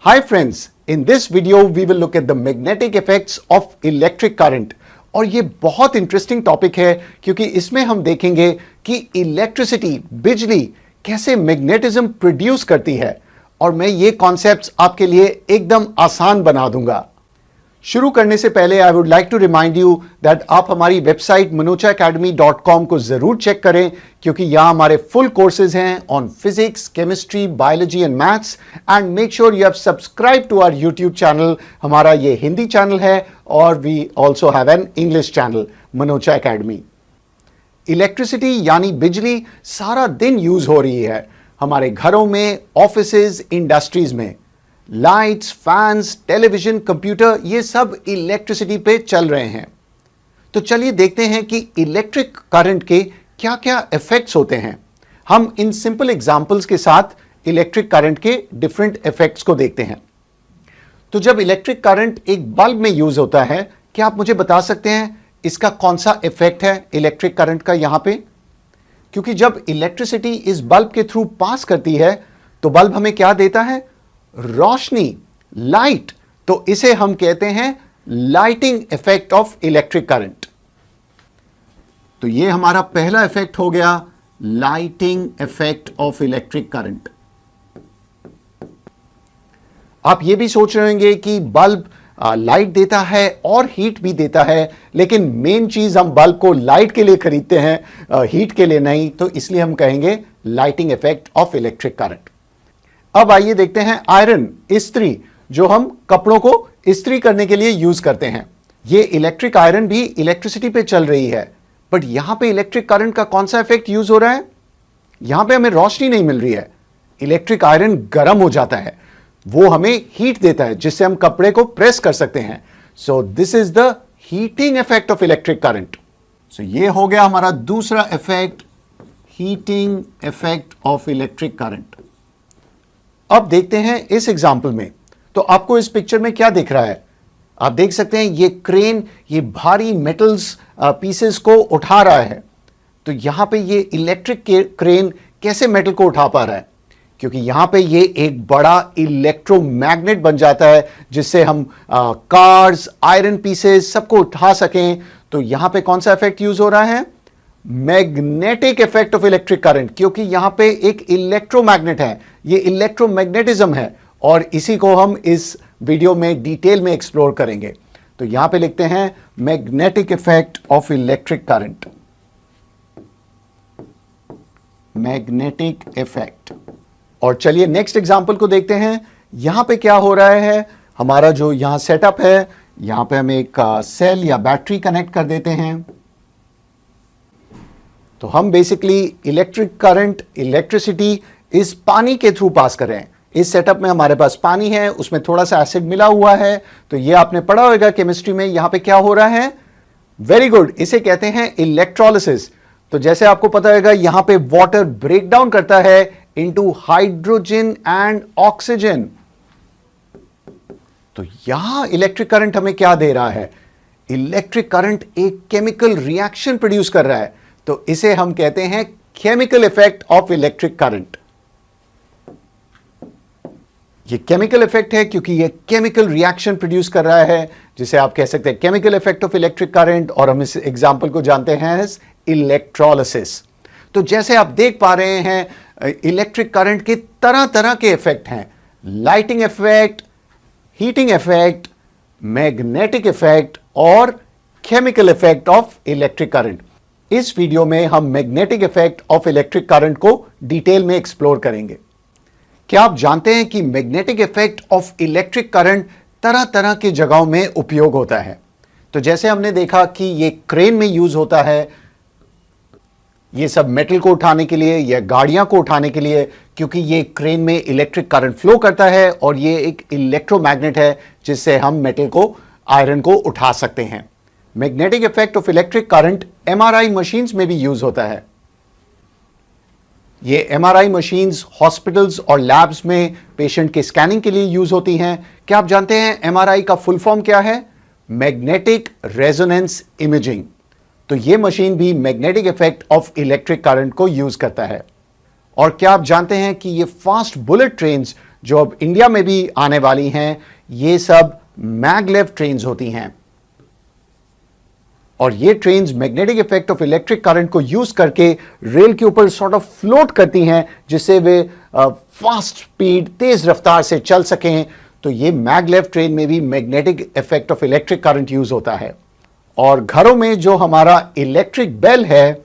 Hi friends, in this video we will look at the magnetic effects of electric current। और ये बहुत interesting topic है क्योंकि इसमें हम देखेंगे कि इलेक्ट्रिसिटी बिजली कैसे मैग्नेटिज्म प्रोड्यूस करती है और मैं ये कॉन्सेप्ट्स आपके लिए एकदम आसान बना दूंगा। शुरू करने से पहले I would like to remind you that आप हमारी वेबसाइट manochaacademy.com को जरूर चेक करें क्योंकि यहां हमारे फुल कोर्सेज हैं on physics, chemistry, biology and maths. And make sure you have subscribe to our YouTube channel. हमारा ये हिंदी चैनल है और we also have an English channel Manocha academy. Electricity यानी बिजली सारा दिन यूज हो रही है हमारे घरों में, ऑफिसेज, इंडस्ट्रीज में। लाइट्स, फैंस, टेलीविजन, कंप्यूटर ये सब इलेक्ट्रिसिटी पे चल रहे हैं। तो चलिए देखते हैं कि इलेक्ट्रिक करंट के क्या क्या इफेक्ट्स होते हैं। हम इन सिंपल एग्जांपल्स के साथ इलेक्ट्रिक करंट के डिफरेंट इफेक्ट्स को देखते हैं। तो जब इलेक्ट्रिक करंट एक बल्ब में यूज होता है, क्या आप मुझे बता सकते हैं इसका कौन सा इफेक्ट है इलेक्ट्रिक करंट का यहां पे? क्योंकि जब इलेक्ट्रिसिटी इस बल्ब के थ्रू पास करती है तो बल्ब हमें क्या देता है? रोशनी, लाइट। तो इसे हम कहते हैं lighting effect of electric current. तो ये हमारा पहला इफेक्ट हो गया, lighting effect of electric current. आप ये भी सोच रहे होंगे कि बल्ब लाइट देता है और हीट भी देता है, लेकिन मेन चीज हम बल्ब को लाइट के लिए खरीदते हैं, हीट के लिए नहीं। तो इसलिए हम कहेंगे lighting effect of electric current. अब आइए देखते हैं आयरन, इस्त्री, जो हम कपड़ों को इस्त्री करने के लिए यूज करते हैं। ये इलेक्ट्रिक आयरन भी इलेक्ट्रिसिटी पे चल रही है, बट यहां पे इलेक्ट्रिक करंट का कौन सा इफेक्ट यूज हो रहा है? यहां पे हमें रोशनी नहीं मिल रही है, इलेक्ट्रिक आयरन गर्म हो जाता है, वो हमें हीट देता है जिससे हम कपड़े को प्रेस कर सकते हैं। So this is the heating effect of electric current. So ये हो गया हमारा दूसरा effect, heating effect of electric current. अब देखते हैं इस एग्जाम्पल में। तो आपको इस पिक्चर में क्या दिख रहा है? आप देख सकते हैं ये क्रेन ये भारी मेटल्स पीसेस को उठा रहा है। तो यहां पे ये इलेक्ट्रिक क्रेन कैसे मेटल को उठा पा रहा है? क्योंकि यहां पे ये एक बड़ा इलेक्ट्रोमैग्नेट बन जाता है जिससे हम कार्स, आयरन पीसेस सबको उठा सकें। तो यहां पे कौन सा इफेक्ट यूज हो रहा है? Magnetic effect of electric current, क्योंकि यहां पे एक इलेक्ट्रोमैग्नेट है, ये इलेक्ट्रोमैग्नेटिज्म है और इसी को हम इस वीडियो में डिटेल में एक्सप्लोर करेंगे। तो यहां पे लिखते हैं magnetic effect of electric current, magnetic effect. और चलिए नेक्स्ट एग्जांपल को देखते हैं। यहां पे क्या हो रहा है? हमारा जो यहां सेटअप है, यहां पे हम एक सेल या बैटरी कनेक्ट कर देते हैं। तो हम बेसिकली इलेक्ट्रिक करंट, इलेक्ट्रिसिटी इस पानी के थ्रू पास कर रहे हैं। इस सेटअप में हमारे पास पानी है, उसमें थोड़ा सा एसिड मिला हुआ है। तो ये आपने पढ़ा होगा केमिस्ट्री में। यहां पे क्या हो रहा है? वेरी गुड, इसे कहते हैं इलेक्ट्रोलिसिस। तो जैसे आपको पता होगा यहां पे वाटर ब्रेक डाउन करता है इनटू हाइड्रोजन एंड ऑक्सीजन। तो यहां इलेक्ट्रिक करंट हमें क्या दे रहा है? इलेक्ट्रिक करंट एक केमिकल रिएक्शन प्रोड्यूस कर रहा है। तो इसे हम कहते हैं chemical effect of electric current. ये केमिकल इफेक्ट है क्योंकि ये केमिकल रिएक्शन प्रोड्यूस कर रहा है, जिसे आप कह सकते हैं chemical effect of electric current. और हम इस एग्जांपल को जानते हैं इलेक्ट्रोलिसिस। तो जैसे आप देख पा रहे हैं इलेक्ट्रिक करंट के तरह तरह के इफेक्ट हैं, lighting effect, heating effect, magnetic effect और chemical effect of electric current. इस वीडियो में हम magnetic effect of electric current को डिटेल में एक्सप्लोर करेंगे। क्या आप जानते हैं कि magnetic effect of electric current तरह तरह की जगहों में उपयोग होता है? तो जैसे हमने देखा कि ये क्रेन में यूज होता है, ये सब मेटल को उठाने के लिए या गाड़ियां को उठाने के लिए, क्योंकि ये क्रेन में इलेक्ट्रिक करंट फ्लो करता है और ये एक इलेक्ट्रोमैग्नेट है जिससे हम मेटल को, आयरन को उठा सकते हैं। Magnetic effect of electric current MRI machines में भी यूज होता है। ये एमआरआई मशीन्स हॉस्पिटल्स और लैब्स में पेशेंट के स्कैनिंग के लिए यूज होती हैं। क्या आप जानते हैं एमआरआई का फुल फॉर्म क्या है? Magnetic resonance imaging. तो ये मशीन भी magnetic effect of electric current को यूज करता है। और क्या आप जानते हैं कि ये फास्ट बुलेट ट्रेन्स जो अब इंडिया में भी आने वाली हैं, ये सब मैगलेव ट्रेन्स होती हैं। और ये trains magnetic effect of electric current को यूज करके रेल के ऊपर सॉर्ट ऑफ फ्लोट करती हैं, जिससे वे फास्ट स्पीड, तेज रफ्तार से चल सकें। तो ये मैगलेव ट्रेन में भी magnetic effect of electric current use होता है। और घरों में जो हमारा इलेक्ट्रिक बेल है,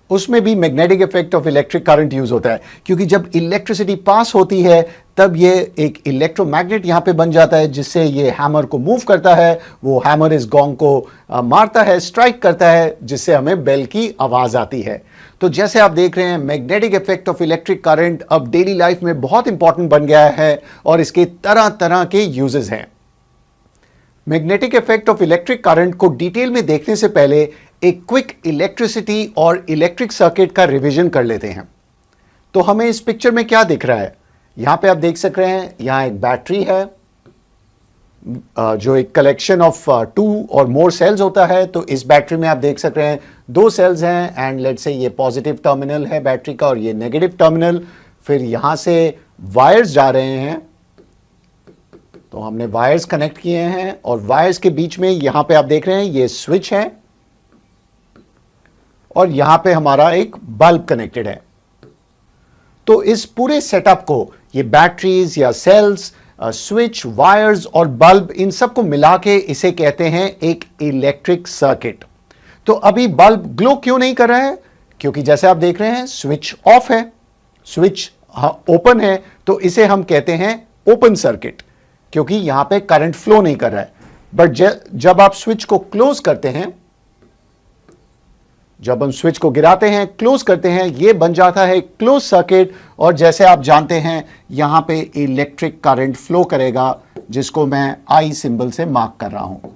उसमें भी magnetic effect of electric current use होता है, क्योंकि जब इलेक्ट्रिसिटी पास होती है तब ये एक इलेक्ट्रोमैग्नेट यहां पे बन जाता है, जिससे ये हैमर को मूव करता है। वो हैमर इस गोंग को मारता है, स्ट्राइक करता है, जिससे हमें बेल की आवाज आती है। तो जैसे आप देख रहे हैं, magnetic effect of electric current अब डेली लाइफ में बहुत इंपॉर्टेंट बन गया है और इसके तरह तरह के यूजेस हैं। Magnetic effect of electric current को डिटेल में देखने से पहले एक क्विक इलेक्ट्रिसिटी और इलेक्ट्रिक सर्किट का रिवीजन कर लेते हैं। तो हमें इस पिक्चर में क्या दिख रहा है? यहां पे आप देख सक रहे हैं, यहां एक बैटरी है जो एक कलेक्शन ऑफ 2 और मोर सेल्स होता है। तो इस बैटरी में आप देख सक रहे हैं 2 सेल्स हैं, एंड लेट्स से ये पॉजिटिव टर्मिनल है बैटरी का और ये नेगेटिव टर्मिनल। फिर यहां से वायर्स जा रहे हैं, तो हमने वायर्स कनेक्ट किए हैं और वायर्स के बीच में यहां पे आप देख रहे हैं ये स्विच है और यहां पे हमारा एक बल्ब कनेक्टेड है। तो इस पूरे सेटअप को, ये बैटरीज या सेल्स, स्विच, वायर्स और बल्ब, इन सब को मिला के इसे कहते हैं एक इलेक्ट्रिक सर्किट। तो अभी बल्ब ग्लो क्यों नहीं कर रहा है? क्योंकि जैसे आप देख रहे हैं स्विच ऑफ है, स्विच ओपन है, तो इसे हम कहते हैं ओपन सर्किट, क्योंकि यहां पे करंट फ्लो नहीं कर रहा है। बट जब आप स्विच को क्लोज करते हैं, जब हम स्विच को गिराते हैं, क्लोज करते हैं, ये बन जाता है क्लोज सर्किट। और जैसे आप जानते हैं, यहां पे इलेक्ट्रिक करंट फ्लो करेगा, जिसको मैं आई सिंबल से मार्क कर रहा हूं।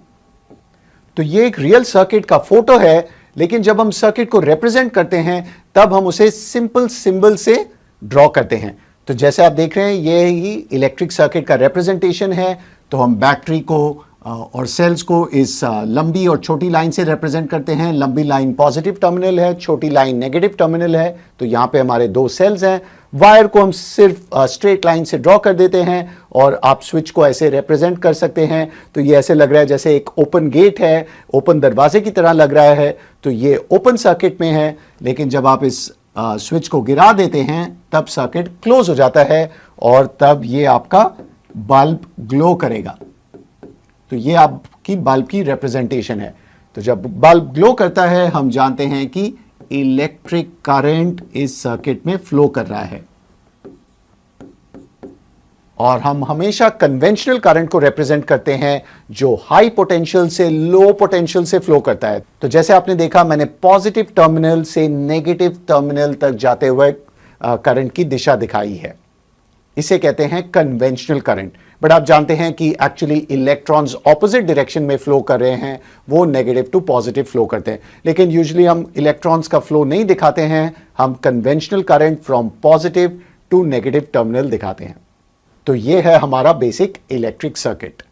तो ये एक रियल सर्किट का फोटो है, लेकिन जब हम सर्किट को रिप्रेजेंट करते हैं तब हम उसे सिंपल सिंबल से ड्रॉ करते हैं। तो जैसे आप देख रहे हैं, ये ही इलेक्ट्रिक सर्किट का रिप्रेजेंटेशन है। तो हम बैटरी को और सेल्स को इस लंबी और छोटी लाइन से रिप्रेजेंट करते हैं। लंबी लाइन पॉजिटिव टर्मिनल है, छोटी लाइन नेगेटिव टर्मिनल है। तो यहाँ पे हमारे 2 सेल्स हैं। वायर को हम सिर्फ स्ट्रेट लाइन से ड्रॉ कर देते हैं और आप स्विच को ऐसे रिप्रेजेंट कर सकते हैं। तो ये ऐसे लग रहा है जैसे एक ओपन गेट है, ओपन दरवाजे की तरह लग रहा है। तो ये ओपन सर्किट में है, लेकिन जब आप इस स्विच को गिरा देते हैं तब सर्किट क्लोज हो जाता है और तब ये आपका बल्ब ग्लो करेगा। तो ये आपकी बल्ब की रिप्रेजेंटेशन है। तो जब बल्ब ग्लो करता है, हम जानते हैं कि इलेक्ट्रिक करंट इस सर्किट में फ्लो कर रहा है। और हम हमेशा कन्वेंशनल करंट को रिप्रेजेंट करते हैं जो हाई पोटेंशियल से लो पोटेंशियल से फ्लो करता है। तो जैसे आपने देखा, मैंने पॉजिटिव टर्मिनल से नेगेटिव टर्मिनल तक जाते हुए करंट की दिशा दिखाई है। इसे कहते हैं कन्वेंशनल करंट। बट आप जानते हैं कि एक्चुअली इलेक्ट्रॉन्स ऑपोजिट डायरेक्शन में फ्लो कर रहे हैं, वो नेगेटिव टू पॉजिटिव फ्लो करते हैं। लेकिन यूजुअली हम इलेक्ट्रॉन्स का फ्लो नहीं दिखाते हैं, हम conventional current from positive to negative terminal दिखाते हैं। तो ये है हमारा बेसिक इलेक्ट्रिक सर्किट।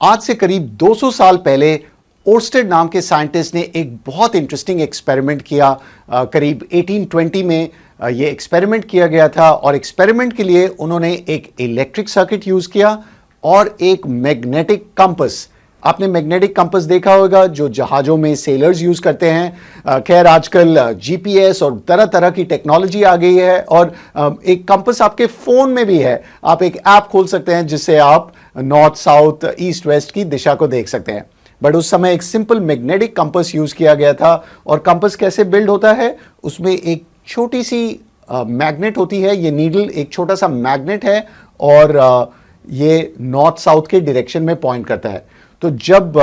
आज से करीब 200 साल पहले ओर्स्टेड नाम के साइंटिस्ट ने एक बहुत इंटरेस्टिंग एक्सपेरिमेंट किया। करीब 1820 में ये एक्सपेरिमेंट किया गया था और एक्सपेरिमेंट के लिए उन्होंने एक इलेक्ट्रिक सर्किट यूज किया और एक मैग्नेटिक कंपास। आपने मैग्नेटिक कंपास देखा होगा जो जहाजों में सेलर्स यूज करते हैं। खैर आजकल जीपीएस और तरह तरह की टेक्नोलॉजी आ गई है और एक कंपास आपके फोन में भी है। आप एक ऐप खोल सकते हैं जिससे आप नॉर्थ, साउथ, ईस्ट, वेस्ट की दिशा को देख सकते हैं। बट उस समय एक सिंपल मैग्नेटिक कंपास यूज किया गया था। और कंपास कैसे बिल्ड होता है? उसमें एक छोटी सी मैग्नेट होती है। ये नीडल एक छोटा सा मैग्नेट है और ये नॉर्थ साउथ के डायरेक्शन में पॉइंट करता है। तो जब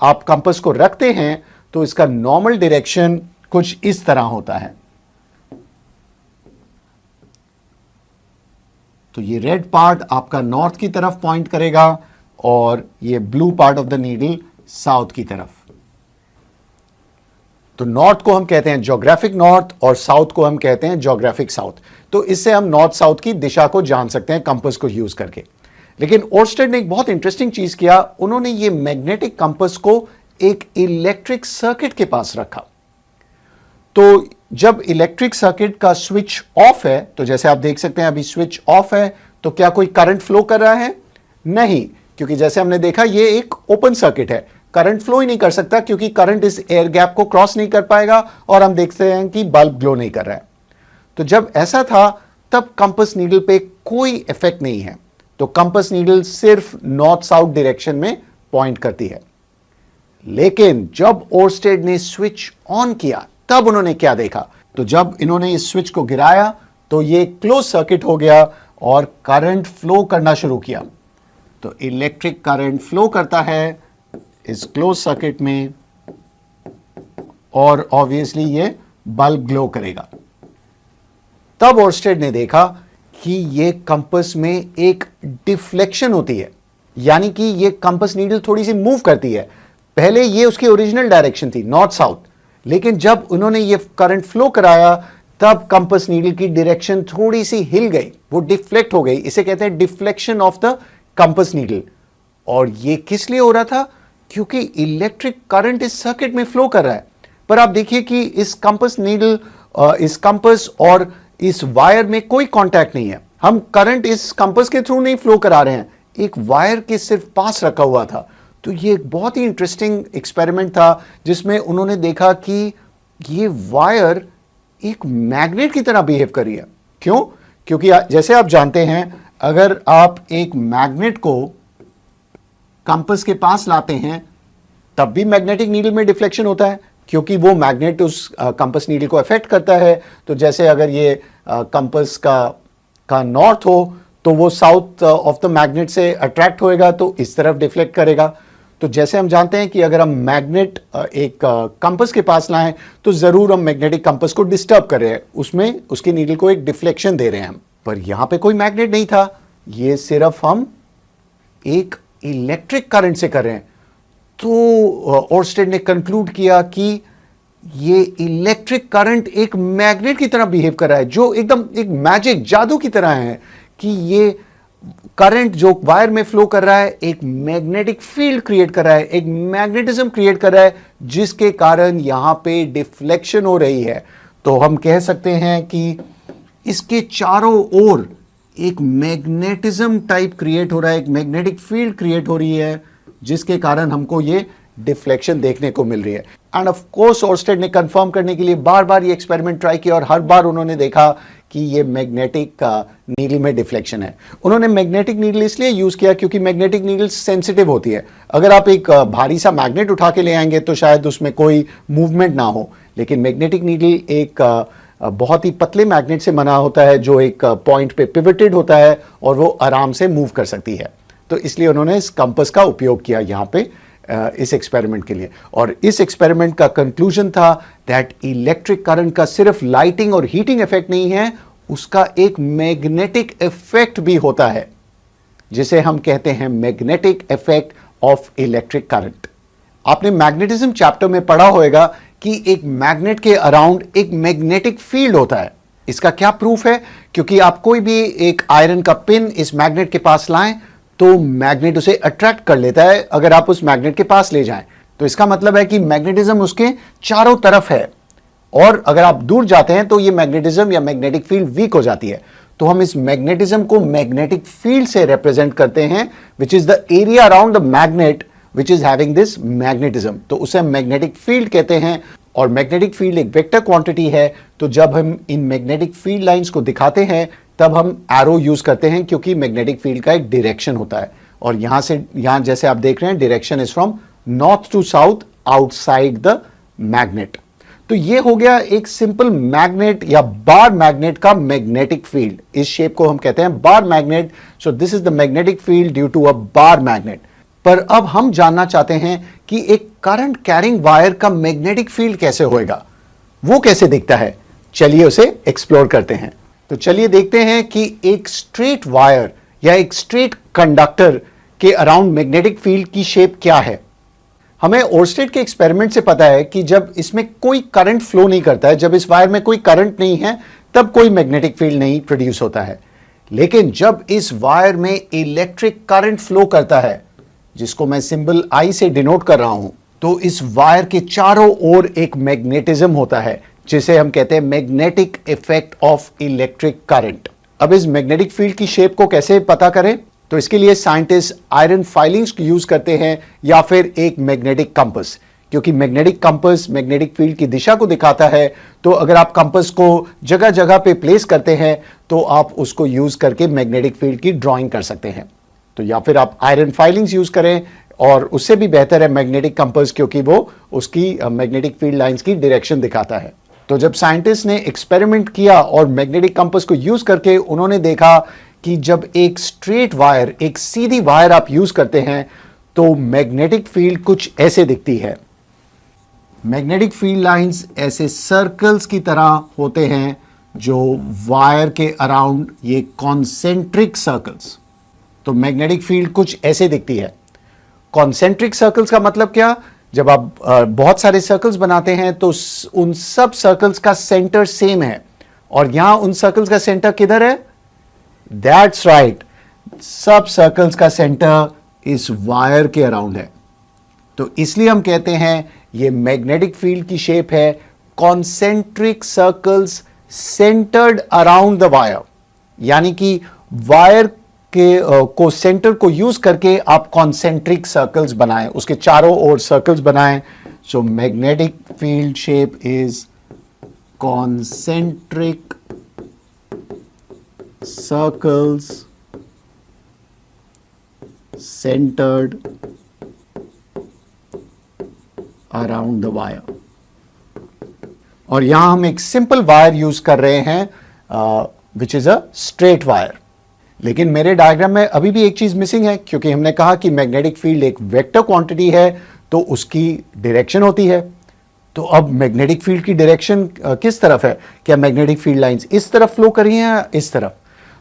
आप कंपास को रखते हैं तो इसका नॉर्मल डायरेक्शन कुछ इस तरह होता है। तो ये रेड पार्ट आपका नॉर्थ की तरफ पॉइंट करेगा और ये blue part of the needle south की तरफ। तो नॉर्थ को हम कहते हैं ज्योग्राफिक नॉर्थ और साउथ को हम कहते हैं ज्योग्राफिक साउथ। तो इससे हम नॉर्थ साउथ की दिशा को जान सकते हैं कंपास को यूज करके। लेकिन ओर्स्टेड ने एक बहुत इंटरेस्टिंग चीज किया। उन्होंने ये मैग्नेटिक कंपास को एक इलेक्ट्रिक सर्किट के पास रखा। तो जब इलेक्ट्रिक सर्किट का स्विच ऑफ है, तो जैसे आप देख सकते हैं अभी स्विच ऑफ है, तो क्या कोई करंट फ्लो कर रहा है? नहीं, क्योंकि जैसे हमने देखा ये एक ओपन सर्किट है, करंट फ्लो ही नहीं कर सकता क्योंकि करंट इस एयर गैप को क्रॉस नहीं कर पाएगा और हम देखते हैं कि बल्ब ग्लो नहीं कर रहा है। तो जब ऐसा था तब कंपास नीडल पे कोई इफेक्ट नहीं है, तो कंपास नीडल सिर्फ नॉर्थ साउथ डायरेक्शन में पॉइंट करती है। लेकिन जब ओर्स्टेड ने स्विच ऑन किया तब उन्होंने क्या देखा? तो जब इन्होंने इस स्विच को गिराया तो ये क्लोज सर्किट हो गया और करंट फ्लो करना शुरू किया। तो इलेक्ट्रिक करंट फ्लो करता है इस क्लोज सर्किट में और ऑब्वियसली ये बल्ब ग्लो करेगा। तब ओर्स्टेड ने देखा कि ये कंपास में एक डिफ्लेक्शन होती है, यानी कि ये कंपास नीडल थोड़ी सी मूव करती है। पहले ये उसकी ओरिजिनल डायरेक्शन थी नॉर्थ साउथ, लेकिन जब उन्होंने ये करंट फ्लो कराया तब कंपास नीडल की डायरेक्शन थोड़ी सी हिल गई, वो डिफ्लेक्ट हो गई। इसे कहते हैं deflection of the compass needle. और ये किस लिए हो रहा था? क्योंकि इलेक्ट्रिक करंट इस सर्किट में फ्लो कर रहा है। पर आप देखिए कि इस कंपास नीडल, इस कंपास और इस वायर में कोई कांटेक्ट नहीं है। हम करंट इस कंपास के थ्रू नहीं फ्लो करा रहे हैं, एक वायर के सिर्फ पास रखा हुआ था। तो ये एक बहुत ही इंटरेस्टिंग एक्सपेरिमेंट था जिसमें उन्होंने देखा कि ये वायर एक मैग्नेट की तरह बिहेव कर रही है। क्यों? क्योंकि जैसे आप जानते हैं अगर आप एक मैग्नेट को कंपास के पास लाते हैं तब भी मैग्नेटिक नीडल में डिफ्लेक्शन होता है, क्योंकि वो मैग्नेट उस कंपास नीडल को अफेक्ट करता है। तो जैसे अगर ये कंपास का नॉर्थ हो तो वो साउथ ऑफ द मैग्नेट से अट्रैक्ट होएगा तो इस तरफ डिफ्लेक्ट करेगा। तो जैसे हम जानते हैं कि अगर हम मैग्नेट एक कंपास के पास लाएं तो जरूर हम मैग्नेटिक कंपास को डिस्टर्ब कर रहे हैं, उसमें उसकी नीडल को एक डिफ्लेक्शन दे रहे हैं हम। पर यहां पे कोई मैग्नेट नहीं था, ये सिर्फ हम एक इलेक्ट्रिक करंट से कर रहे हैं। तो ओर्स्टेड ने कंक्लूड किया कि ये इलेक्ट्रिक करंट एक मैग्नेट की तरह बिहेव कर रहा है, जो एकदम एक मैजिक जादू की तरह है कि ये करंट जो वायर में फ्लो कर रहा है एक मैग्नेटिक फील्ड क्रिएट कर रहा है, एक मैग्नेटिज्म क्रिएट कर रहा है, जिसके कारण यहां पे डिफ्लेक्शन हो रही है। तो हम कह सकते हैं कि इसके चारों ओर एक मैग्नेटिज्म टाइप क्रिएट हो रहा है, एक मैग्नेटिक फील्ड क्रिएट हो रही है, जिसके कारण हमको ये डिफ्लेक्शन देखने को मिल रही है। एंड ऑफ कोर्स ओर्स्टेड ने कंफर्म करने के लिए बार बार ये एक्सपेरिमेंट ट्राई किया और हर बार उन्होंने देखा कि ये मैग्नेटिक नीडल में डिफ्लेक्शन है। उन्होंने मैग्नेटिक नीडल इसलिए यूज किया क्योंकि मैग्नेटिक नीडल सेंसिटिव होती है। अगर आप एक भारी सा मैग्नेट उठा के ले आएंगे तो शायद उसमें कोई मूवमेंट ना हो, लेकिन मैग्नेटिक नीडल एक बहुत ही पतले मैग्नेट से बना होता है जो एक पॉइंट पे पिवटेड होता है और वो आराम से मूव कर सकती है। तो इसलिए उन्होंने इस कंपास का उपयोग किया यहाँ पे इस एक्सपेरिमेंट के लिए। और इस एक्सपेरिमेंट का कंक्लूजन था दैट इलेक्ट्रिक करंट का सिर्फ लाइटिंग और हीटिंग इफेक्ट नहीं है, उसका एक मैग्नेटिक इफेक्ट भी होता है, जिसे हम कहते हैं magnetic effect of electric current. आपने मैग्नेटिज्म चैप्टर में पढ़ा होगा कि एक मैग्नेट के अराउंड एक मैग्नेटिक फील्ड होता है। इसका क्या प्रूफ है? क्योंकि आप कोई भी एक आयरन का पिन इस मैग्नेट के पास लाएं तो मैग्नेट उसे अट्रैक्ट कर लेता है अगर आप उस मैग्नेट के पास ले जाएं। तो इसका मतलब है कि मैग्नेटिज्म उसके चारों तरफ है, और अगर आप दूर जाते हैं तो ये मैग्नेटिज्म या मैग्नेटिक फील्ड वीक हो जाती है। तो हम इस मैग्नेटिज्म को मैग्नेटिक फील्ड से रिप्रेजेंट करते हैं, which is the area around the magnet which is having this magnetism. तो उसे हम मैग्नेटिक फील्ड कहते हैं। और मैग्नेटिक फील्ड एक वेक्टर क्वांटिटी है, तो जब हम इन मैग्नेटिक फील्ड लाइंस को दिखाते हैं तब हम एरो यूज करते हैं, क्योंकि मैग्नेटिक फील्ड का एक डायरेक्शन होता है। और यहां से यहां जैसे आप देख रहे हैं direction is from north to south outside the magnet. तो ये हो गया एक सिंपल मैग्नेट या बार मैग्नेट का मैग्नेटिक फील्ड। इस शेप को हम कहते हैं bar magnet. So this is the magnetic field due to a bar magnet. पर अब हम जानना चाहते हैं कि एक करंट कैरिंग वायर का मैग्नेटिक फील्ड कैसे होएगा, वो कैसे दिखता है। चलिए उसे एक्सप्लोर करते हैं। तो चलिए देखते हैं कि एक स्ट्रेट वायर या एक स्ट्रेट कंडक्टर के अराउंड मैग्नेटिक फील्ड की शेप क्या है। हमें ओर्स्टेड के एक्सपेरिमेंट से पता है कि जब इसमें कोई करंट फ्लो नहीं करता है, जब इस वायर में कोई करंट नहीं है, तब कोई मैग्नेटिक फील्ड नहीं प्रोड्यूस होता है। लेकिन जब इस वायर में इलेक्ट्रिक करंट फ्लो करता है, जिसको मैं सिंबल I से डिनोट कर रहा हूं, तो इस वायर के चारों ओर एक मैग्नेटिज्म होता है, जिसे हम कहते हैं magnetic effect of electric current. अब इस मैग्नेटिक फील्ड की शेप को कैसे पता करें? तो इसके लिए साइंटिस्ट आयरन फाइलिंग्स यूज करते हैं या फिर एक मैग्नेटिक कंपास, क्योंकि मैग्नेटिक कंपास मैग्नेटिक फील्ड की दिशा को दिखाता है। तो अगर आप कंपास को जगह जगह पे प्लेस करते हैं तो आप उसको यूज करके मैग्नेटिक फील्ड की ड्राइंग कर सकते हैं। तो या फिर आप आयरन फाइलिंग्स यूज करें, और उससे भी बेहतर है मैग्नेटिक कंपास, क्योंकि वो उसकी मैग्नेटिक फील्ड लाइंस की डायरेक्शन दिखाता है। तो जब साइंटिस्ट ने एक्सपेरिमेंट किया और मैग्नेटिक कंपास को यूज करके उन्होंने देखा कि जब एक स्ट्रेट वायर, एक सीधी वायर आप यूज करते हैं तो मैग्नेटिक फील्ड कुछ ऐसे दिखती है। मैग्नेटिक फील्ड लाइंस ऐसे सर्कल्स की तरह होते हैं जो वायर के अराउंड, ये कॉन्सेंट्रिक सर्कल्स। तो मैग्नेटिक फील्ड कुछ ऐसे दिखती है। कॉन्सेंट्रिक सर्कल्स का मतलब क्या? जब आप बहुत सारे सर्कल्स बनाते हैं तो उन सब सर्कल्स का सेंटर सेम है, और यहां उन सर्कल्स का सेंटर किधर है? दैट्स राइट, सब सर्कल्स का सेंटर इस वायर के अराउंड है। तो इसलिए हम कहते हैं ये मैग्नेटिक फील्ड की शेप है concentric circles centred around the wire, यानी कि वायर के को सेंटर को यूज करके आप कॉन्सेंट्रिक सर्कल्स बनाएं, उसके चारों ओर सर्कल्स बनाएं। So magnetic field shape is concentric circles centred around the wire. और यहां हम एक सिंपल वायर यूज कर रहे हैं which is a straight wire. लेकिन मेरे डायग्राम में अभी भी एक चीज मिसिंग है, क्योंकि हमने कहा कि मैग्नेटिक फील्ड एक वेक्टर क्वांटिटी है तो उसकी डायरेक्शन होती है। तो अब मैग्नेटिक फील्ड की डायरेक्शन किस तरफ है? क्या मैग्नेटिक फील्ड लाइंस इस तरफ फ्लो कर रही हैं या इस तरफ?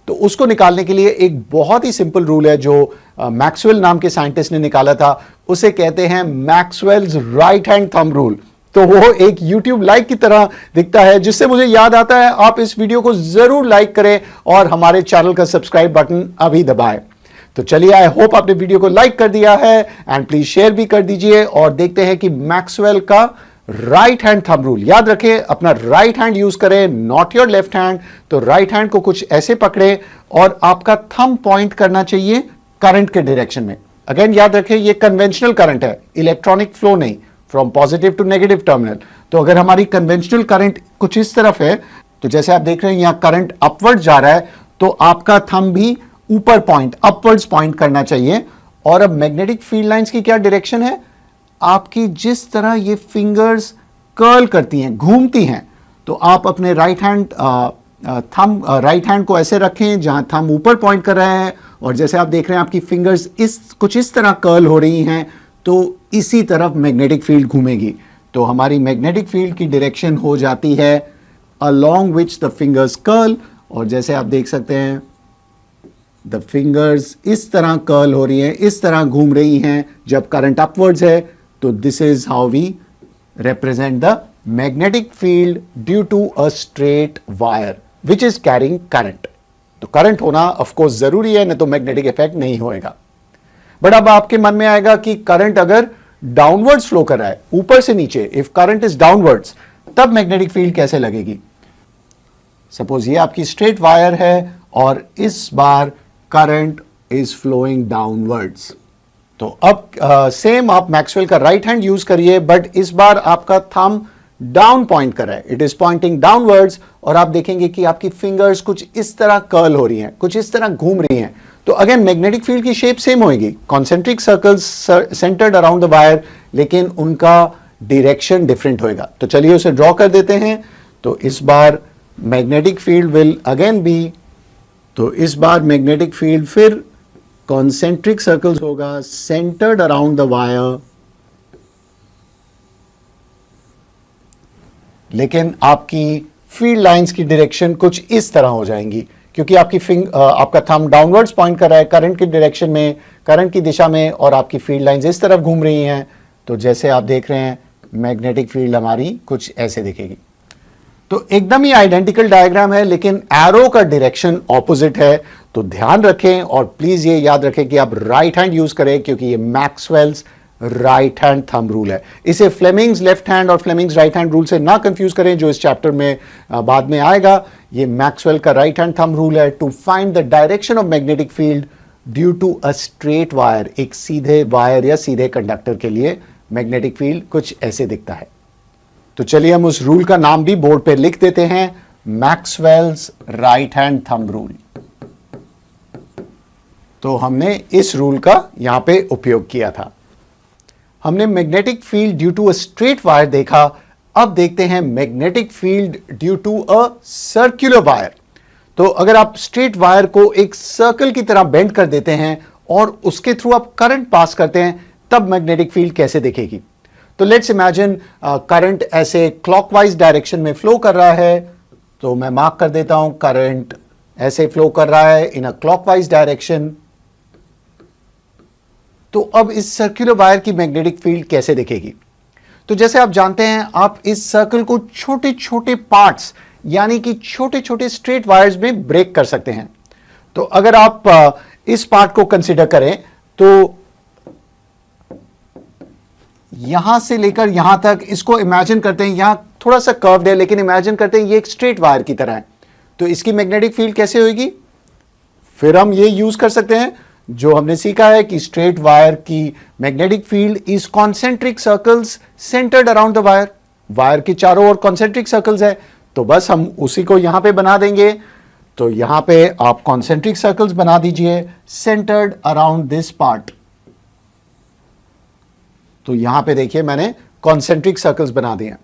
तो उसको निकालने के लिए एक बहुत ही सिंपल रूल है जो मैक्सवेल नाम के साइंटिस्ट ने निकाला था। उसे कहते हैं Maxwell's right hand thumb rule. तो वो एक YouTube लाइक की तरह दिखता है, जिससे मुझे याद आता है आप इस वीडियो को जरूर लाइक करें और हमारे चैनल का सब्सक्राइब बटन अभी दबाएं। तो चलिए, आई होप आपने वीडियो को लाइक कर दिया है एंड प्लीज शेयर भी कर दीजिए। और देखते हैं कि मैक्सवेल का राइट हैंड थंब रूल। याद रखें, अपना राइट हैंड यूज करें, नॉट योर लेफ्ट हैंड। तो राइट हैंड को कुछ ऐसे पकड़े और आपका थंब पॉइंट करना चाहिए करंट के डायरेक्शन में। अगेन याद रखें, ये कन्वेंशनल करंट है, इलेक्ट्रॉनिक फ्लो नहीं, from positive to negative terminal. तो अगर हमारी कन्वेंशनल करंट कुछ इस तरफ है, तो जैसे आप देख रहे हैं यहां करंट अपवर्ड जा रहा है, तो आपका थंब भी ऊपर पॉइंट, अपवर्ड्स पॉइंट करना चाहिए। और अब मैग्नेटिक फील्ड लाइंस की क्या डायरेक्शन है? आपकी जिस तरह ये फिंगर्स कर्ल करती हैं, घूमती हैं, तो आप अपने राइट हैंड को ऐसे रखें जहां थंब ऊपर पॉइंट कर रहे हैं, और जैसे आप देख रहे हैं आपकी फिंगर्स कुछ इस तरह कर्ल हो रही हैं, तो इसी तरफ मैग्नेटिक फील्ड घूमेगी। तो हमारी मैग्नेटिक फील्ड की डायरेक्शन हो जाती है along which the fingers curl. और जैसे आप देख सकते हैं द फिंगर्स इस तरह कर्ल हो रही हैं, इस तरह घूम रही हैं जब करंट अपवर्ड्स है। तो this is how we represent the magnetic field due to a straight wire which is carrying current। तो करंट होना ऑफ कोर्स जरूरी है, नहीं तो मैग्नेटिक इफेक्ट नहीं होएगा। बट अब आपके मन में आएगा कि करंट अगर डाउनवर्ड्स फ्लो कर रहा है, ऊपर से नीचे, इफ करंट इज डाउनवर्ड्स, तब मैग्नेटिक फील्ड कैसे लगेगी? सपोज ये आपकी स्ट्रेट वायर है और इस बार करंट इज फ्लोइंग डाउनवर्ड्स। तो अब सेम आप मैक्सवेल का राइट हैंड यूज करिए, बट इस बार आपका थंब डाउन पॉइंट कर रहा है, इट इज पॉइंटिंग डाउनवर्ड्स। और आप देखेंगे कि आपकी फिंगर्स कुछ इस तरह कर्ल हो रही हैं, कुछ इस तरह घूम रही हैं। तो अगेन मैग्नेटिक फील्ड की शेप सेम होगी, concentric circles centred around the wire, लेकिन उनका डायरेक्शन डिफरेंट होएगा। तो चलिए उसे ड्रॉ कर देते हैं। तो इस बार magnetic field will again be, तो इस बार मैग्नेटिक फील्ड फिर कॉन्सेंट्रिक सर्कल्स होगा सेंटर्ड अराउंड द वायर, लेकिन आपकी फील्ड लाइंस की डायरेक्शन कुछ इस तरह हो जाएंगी, क्योंकि आपका थंब डाउनवर्ड्स पॉइंट कर रहा है करंट की डायरेक्शन में, करंट की दिशा में, और आपकी फील्ड लाइंस इस तरफ घूम रही हैं। तो जैसे आप देख रहे हैं मैग्नेटिक फील्ड हमारी कुछ ऐसे दिखेगी। तो एकदम ही आइडेंटिकल डायग्राम है, लेकिन एरो का डायरेक्शन ऑपोजिट है। तो ध्यान रखें और प्लीज ये याद रखें कि आप राइट हैंड यूज करें, क्योंकि ये Maxwell's right hand thumb rule है। इसे फ्लेमिंग्स लेफ्ट हैंड और फ्लेमिंग्स राइट हैंड रूल से ना कंफ्यूज करें, जो इस चैप्टर में बाद में आएगा। ये मैक्सवेल का राइट हैंड थंब रूल है। To find the direction of magnetic field due to a straight wire, एक सीधे वायर या सीधे कंडक्टर के लिए मैग्नेटिक फील्ड कुछ ऐसे दिखता है। तो चलिए हम उस रूल का नाम भी बोर्ड पे लिख देते हैं, Maxwell's right hand thumb rule. तो हमने इस रूल का यहां पे उपयोग किया था। हमने magnetic field due to a straight wire देखा। अब देखते हैं magnetic field due to a circular wire. तो अगर आप स्ट्रेट वायर को एक सर्कल की तरह बेंड कर देते हैं और उसके थ्रू आप करंट पास करते हैं, तब मैग्नेटिक फील्ड कैसे दिखेगी। तो लेट्स इमेजिन करंट ऐसे क्लॉकवाइज डायरेक्शन में फ्लो कर रहा है। तो मैं मार्क कर देता हूं, करंट ऐसे फ्लो कर रहा है इन अ क्लॉकवाइज डायरेक्शन। तो अब इस सर्कुलर वायर की मैग्नेटिक फील्ड कैसे दिखेगी। तो जैसे आप जानते हैं, आप इस सर्कल को छोटे छोटे पार्ट्स यानी कि छोटे छोटे स्ट्रेट वायर्स में ब्रेक कर सकते हैं। तो अगर आप इस पार्ट को कंसीडर करें तो यहां से लेकर यहां तक इसको इमेजिन करते हैं, यहां थोड़ा सा कर्व्ड है लेकिन इमेजिन करते हैं ये एक स्ट्रेट वायर की तरह है। तो इसकी मैग्नेटिक फील्ड कैसे होगी। फिर हम ये यूज कर सकते हैं जो हमने सीखा है कि स्ट्रेट वायर की magnetic field is concentric circles centred around the wire. Wire के चारों ओर कॉन्सेंट्रिक सर्कल्स है, तो बस हम उसी को यहां पे बना देंगे। तो यहां पे आप कॉन्सेंट्रिक सर्कल्स बना दीजिए सेंटर्ड अराउंड दिस पार्ट। तो यहां पे देखिए मैंने कॉन्सेंट्रिक सर्कल्स बना दिए।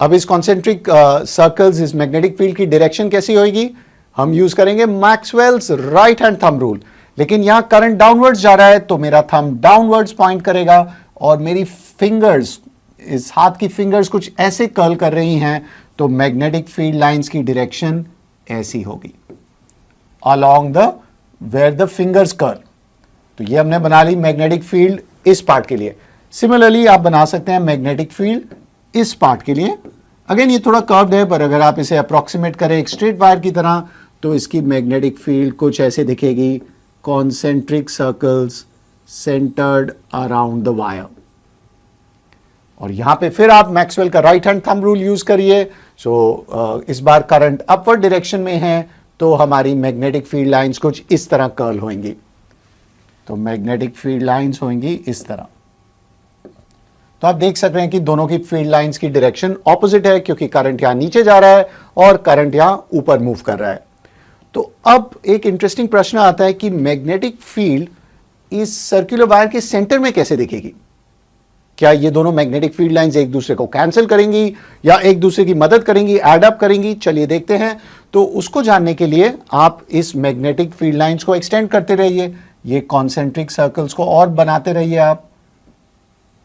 अब इस कॉन्सेंट्रिक सर्कल्स इस मैग्नेटिक फील्ड की डायरेक्शन कैसी होगी। हम यूज करेंगे Maxwell's right hand thumb rule. लेकिन यहां करंट डाउनवर्ड्स जा रहा है तो मेरा थंब डाउनवर्ड्स पॉइंट करेगा और मेरी फिंगर्स, इस हाथ की फिंगर्स कुछ ऐसे कर्ल कर रही हैं, तो मैग्नेटिक फील्ड लाइंस की डायरेक्शन ऐसी होगी along the where the fingers curl. तो ये हमने बना ली मैग्नेटिक फील्ड इस पार्ट के लिए। सिमिलरली आप बना सकते हैं मैग्नेटिक फील्ड इस पार्ट के लिए। अगेन ये थोड़ा कर्व्ड है, पर अगर आप इसे अप्रोक्सीमेट करें एक स्ट्रेट वायर की तरह, तो इसकी मैग्नेटिक फील्ड कुछ ऐसे दिखेगी, concentric circles centred around the wire. और यहां पे फिर आप मैक्सवेल का right hand thumb rule use करिए। सो इस बार करंट अपवर्ड डायरेक्शन में है तो हमारी मैग्नेटिक फील्ड लाइंस कुछ इस तरह कर्ल होंगी। तो मैग्नेटिक फील्ड लाइंस होंगी इस तरह। तो आप देख सकते हैं कि दोनों की फील्ड लाइंस की डायरेक्शन ऑपोजिट है, क्योंकि करंट यहां नीचे जा रहा है और करंट यहां ऊपर मूव कर रहा है। तो अब एक इंटरेस्टिंग प्रश्न आता है कि मैग्नेटिक फील्ड इस सर्कुलर वायर के सेंटर में कैसे दिखेगी। क्या ये दोनों मैग्नेटिक फील्ड लाइंस एक दूसरे को कैंसिल करेंगी या एक दूसरे की मदद करेंगी, एड अप करेंगी। चलिए देखते हैं। तो उसको जानने के लिए आप इस मैग्नेटिक फील्ड लाइंस को एक्सटेंड करते रहिए, ये कॉन्सेंट्रिक सर्कल्स को और बनाते रहिए आप।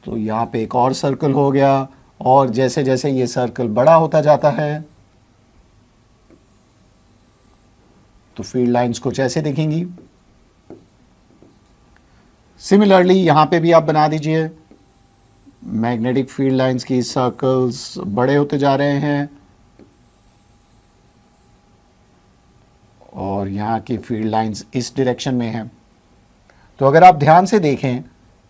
तो यहां पे एक और सर्कल हो गया, और जैसे जैसे ये सर्कल बड़ा होता जाता है तो फील्ड लाइंस कुछ ऐसे दिखेंगी। सिमिलरली यहां पे भी आप बना दीजिए। मैग्नेटिक फील्ड लाइंस की सर्कल्स बड़े होते जा रहे हैं और यहां की फील्ड लाइंस इस डायरेक्शन में है। तो अगर आप ध्यान से देखें,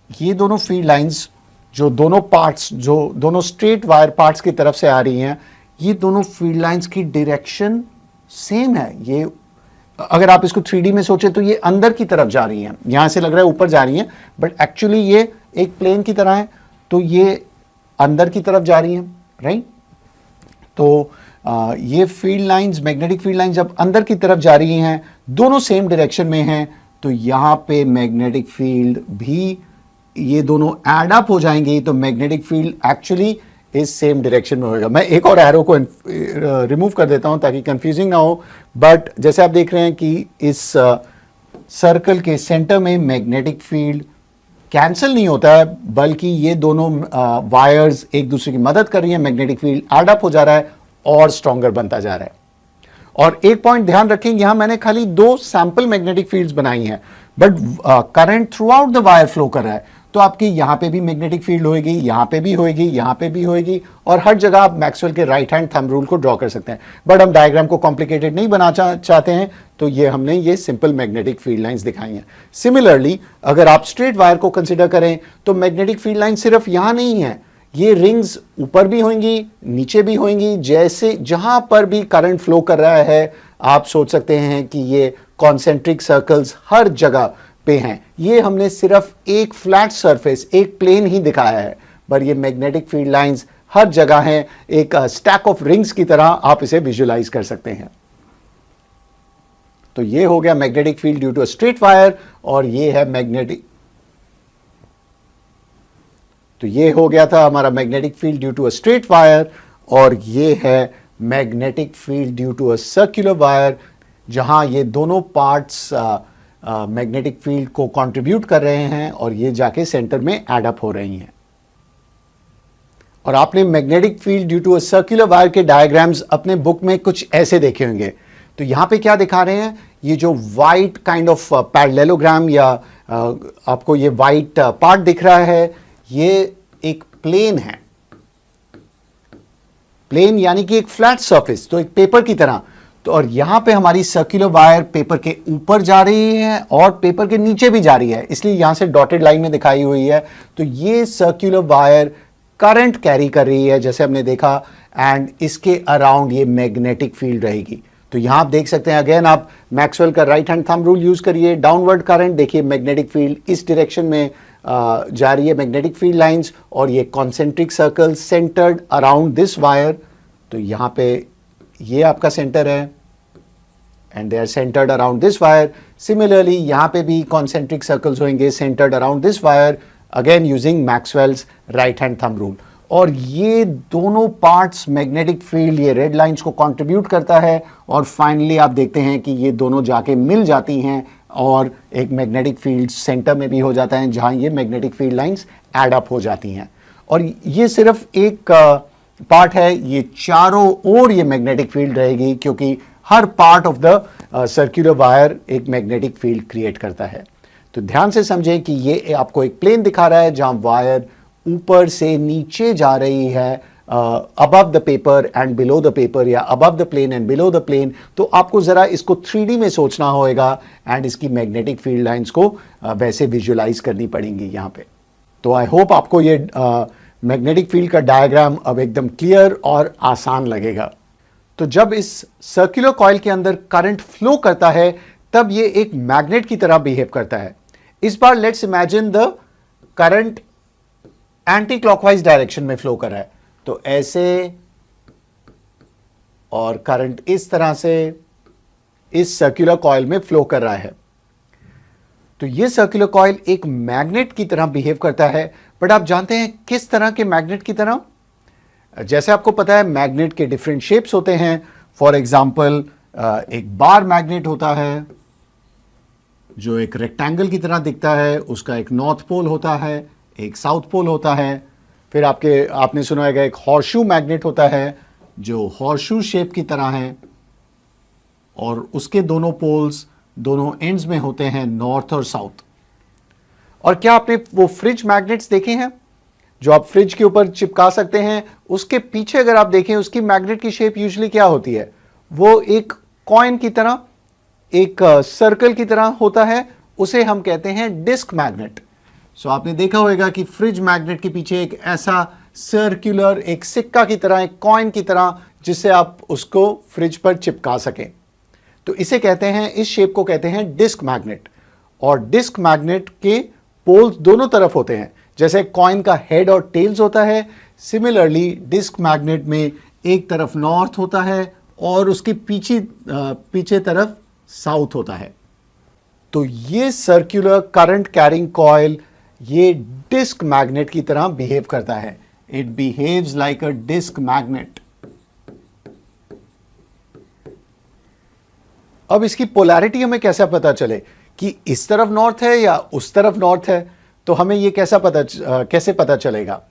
ये दोनों फील्ड लाइंस, जो दोनों पार्ट्स, जो दोनों स्ट्रेट वायर पार्ट्स की तरफ से आ रही हैं, ये दोनों फील्ड लाइंस की डायरेक्शन सेम है। ये अगर आप इसको 3D में सोचें तो ये अंदर की तरफ जा रही हैं, यहां से लग रहा है ऊपर जा रही हैं, बट एक्चुअली ये एक प्लेन की तरह है, तो ये अंदर की तरफ जा रही हैं, राइट। तो ये field lines, magnetic field lines जब अंदर की तरफ जा रही हैं, दोनों सेम डायरेक्शन में हैं, तो यहां पे मैग्नेटिक फील्ड भी, ये दोनों एड अप हो जाएंगे, तो मैग्नेटिक फील्ड एक्चुअली इस सेम डायरेक्शन में होगा। मैं एक और एरो को रिमूव कर देता हूं ताकि कंफ्यूजिंग ना हो। बट जैसे आप देख रहे हैं कि इस सर्कल के सेंटर में मैग्नेटिक फील्ड कैंसिल नहीं होता है, बल्कि ये दोनों वायर्स एक दूसरे की मदद कर रही हैं, मैग्नेटिक फील्ड एड अप हो जा रहा है और स्ट्रॉन्गर बनता जा रहा है। और एक पॉइंट ध्यान रखें, यहां मैंने खाली 2 सैंपल मैग्नेटिक फील्ड्स बनाई हैं, but current through out the wire flow कर रहा है। तो आपकी यहाँ पे भी मैग्नेटिक फील्ड होगी, यहाँ पे भी होगी, यहाँ पे भी होगी, और हर जगह आप मैक्सवेल के राइट हैंड थंब रूल को ड्रॉ कर सकते हैं। बट हम डायग्राम को कॉम्प्लिकेटेड नहीं बनाना चाहते हैं, तो ये हमने ये सिंपल मैग्नेटिक फील्ड लाइंस दिखाई हैं। सिमिलरली अगर आप स्ट्रेट वायर को कंसिडर करें तो मैग्नेटिक फील्ड लाइन सिर्फ यहाँ नहीं है, ये रिंग्स ऊपर भी होंगी, नीचे भी होंगी। जैसे जहां पर भी करंट फ्लो कर रहा है, आप सोच सकते हैं कि ये कॉन्सेंट्रिक सर्कल्स हर जगह पे हैं। ये हमने सिर्फ एक फ्लैट सरफेस, एक प्लेन ही दिखाया है, पर ये मैग्नेटिक फील्ड लाइंस हर जगह हैं। एक स्टैक ऑफ रिंग्स की तरह आप इसे विजुलाइज कर सकते हैं। तो ये हो गया magnetic field due to a straight wire, और ये है मैग्नेटिक, तो ये हो गया था हमारा magnetic field due to a straight wire, और ये है magnetic field due to a circular wire, जहां ये दोनों पार्ट्स मैग्नेटिक फील्ड को कंट्रीब्यूट कर रहे हैं और ये जाके सेंटर में एड अप हो रही हैं। और आपने magnetic field due to a circular wire के डायग्राम्स अपने बुक में कुछ ऐसे देखे होंगे। तो यहां पे क्या दिखा रहे हैं, ये जो वाइट काइंड ऑफ पैरेललोग्राम या आपको ये वाइट पार्ट दिख रहा है, ये एक प्लेन है। प्लेन यानी कि एक फ्लैट सरफेस, तो एक पेपर की तरह। तो और यहां पे हमारी सर्कुलर वायर पेपर के ऊपर जा रही है और पेपर के नीचे भी जा रही है, इसलिए यहां से डॉटेड लाइन में दिखाई हुई है। तो ये सर्कुलर वायर करंट कैरी कर रही है जैसे हमने देखा, एंड इसके अराउंड ये मैग्नेटिक फील्ड रहेगी। तो यहां आप देख सकते हैं, अगेन आप मैक्सवेल का right hand thumb rule use करिए, डाउनवर्ड करंट देखिए, मैग्नेटिक फील्ड इस डायरेक्शन में जा रही है, मैग्नेटिक फील्ड लाइंस, और ये concentric circle centred around this wire. तो यहां पे ये आपका सेंटर है and they are centred around this wire. Similarly यहां पे भी कॉन्सेंट्रिक सर्कल्स होंगे centred around this wire, again using Maxwell's right hand thumb rule. और ये दोनों पार्ट्स मैग्नेटिक फील्ड, ये रेड लाइंस को कंट्रीब्यूट करता है, और फाइनली आप देखते हैं कि ये दोनों जाके मिल जाती हैं और एक मैग्नेटिक फील्ड सेंटर में भी हो जाता है, जहां ये magnetic field lines add up हो जाती हैं। और ये सिर्फ एक पार्ट है, ये चारों ओर ये मैग्नेटिक फील्ड रहेगी, क्योंकि हर part of the circular wire एक मैग्नेटिक फील्ड क्रिएट करता है। तो ध्यान से समझें कि ये आपको एक प्लेन दिखा रहा है जहां वायर ऊपर से नीचे जा रही है, above the paper and below the paper, या above the plane and below the plane. तो आपको जरा इसको 3D में सोचना होगा एंड इसकी मैग्नेटिक फील्ड लाइंस को वैसे विजुलाइज करनी पड़ेंगी यहाँ पे। तो आई होप आपको ये मैग्नेटिक फील्ड का डायग्राम अब एकदम क्लियर और आसान लगेगा। तो जब इस सर्कुलर कॉइल के अंदर करंट फ्लो करता है, तब ये एक मैग्नेट की तरह बिहेव करता है। इस बार let's imagine the current anti clockwise direction में फ्लो कर रहा है, तो ऐसे, और करंट इस तरह से इस सर्कुलर कॉइल में फ्लो कर रहा है। तो ये सर्कुलर कॉइल एक मैग्नेट की तरह बिहेव करता है, बट आप जानते हैं किस तरह के मैग्नेट की तरह? जैसे आपको पता है मैग्नेट के डिफरेंट शेप्स होते हैं। फॉर एग्जाम्पल एक बार मैग्नेट होता है जो एक रेक्टेंगल की तरह दिखता है, उसका एक नॉर्थ पोल होता है, एक साउथ पोल होता है। फिर आपने सुना होगा एक हॉर्सशू मैग्नेट होता है जो हॉर्सशू शेप की तरह है, और उसके दोनों पोल्स दोनों एंड्स में होते हैं, नॉर्थ और साउथ। और क्या आपने वो फ्रिज मैग्नेट्स देखे हैं जो आप फ्रिज के ऊपर चिपका सकते हैं? उसके पीछे अगर आप देखें, उसकी मैग्नेट की शेप यूजुअली क्या होती है? वो एक कॉइन की तरह, एक सर्कल की तरह होता है, उसे हम कहते हैं डिस्क मैग्नेट। सो आपने देखा होगा कि फ्रिज मैग्नेट के पीछे एक ऐसा सर्कुलर, एक सिक्का की तरह, एक कॉइन की तरह, जिससे आप उसको फ्रिज पर चिपका सकें। तो इसे कहते हैं, इस शेप को कहते हैं डिस्क मैग्नेट। और डिस्क मैग्नेट के पोल्स दोनों तरफ होते हैं, जैसे कॉइन का हेड और टेल्स होता है। सिमिलरली डिस्क मैग्नेट में एक तरफ नॉर्थ होता है और उसके पीछे तरफ साउथ होता है। तो ये सर्कुलर करंट कैरिंग कॉइल ये डिस्क मैग्नेट की तरह बिहेव करता है। It behaves like a disc magnet. अब इसकी पोलैरिटी हमें कैसा पता चले कि इस तरफ नॉर्थ है या उस तरफ नॉर्थ है? तो हमें ये कैसे पता चलेगा?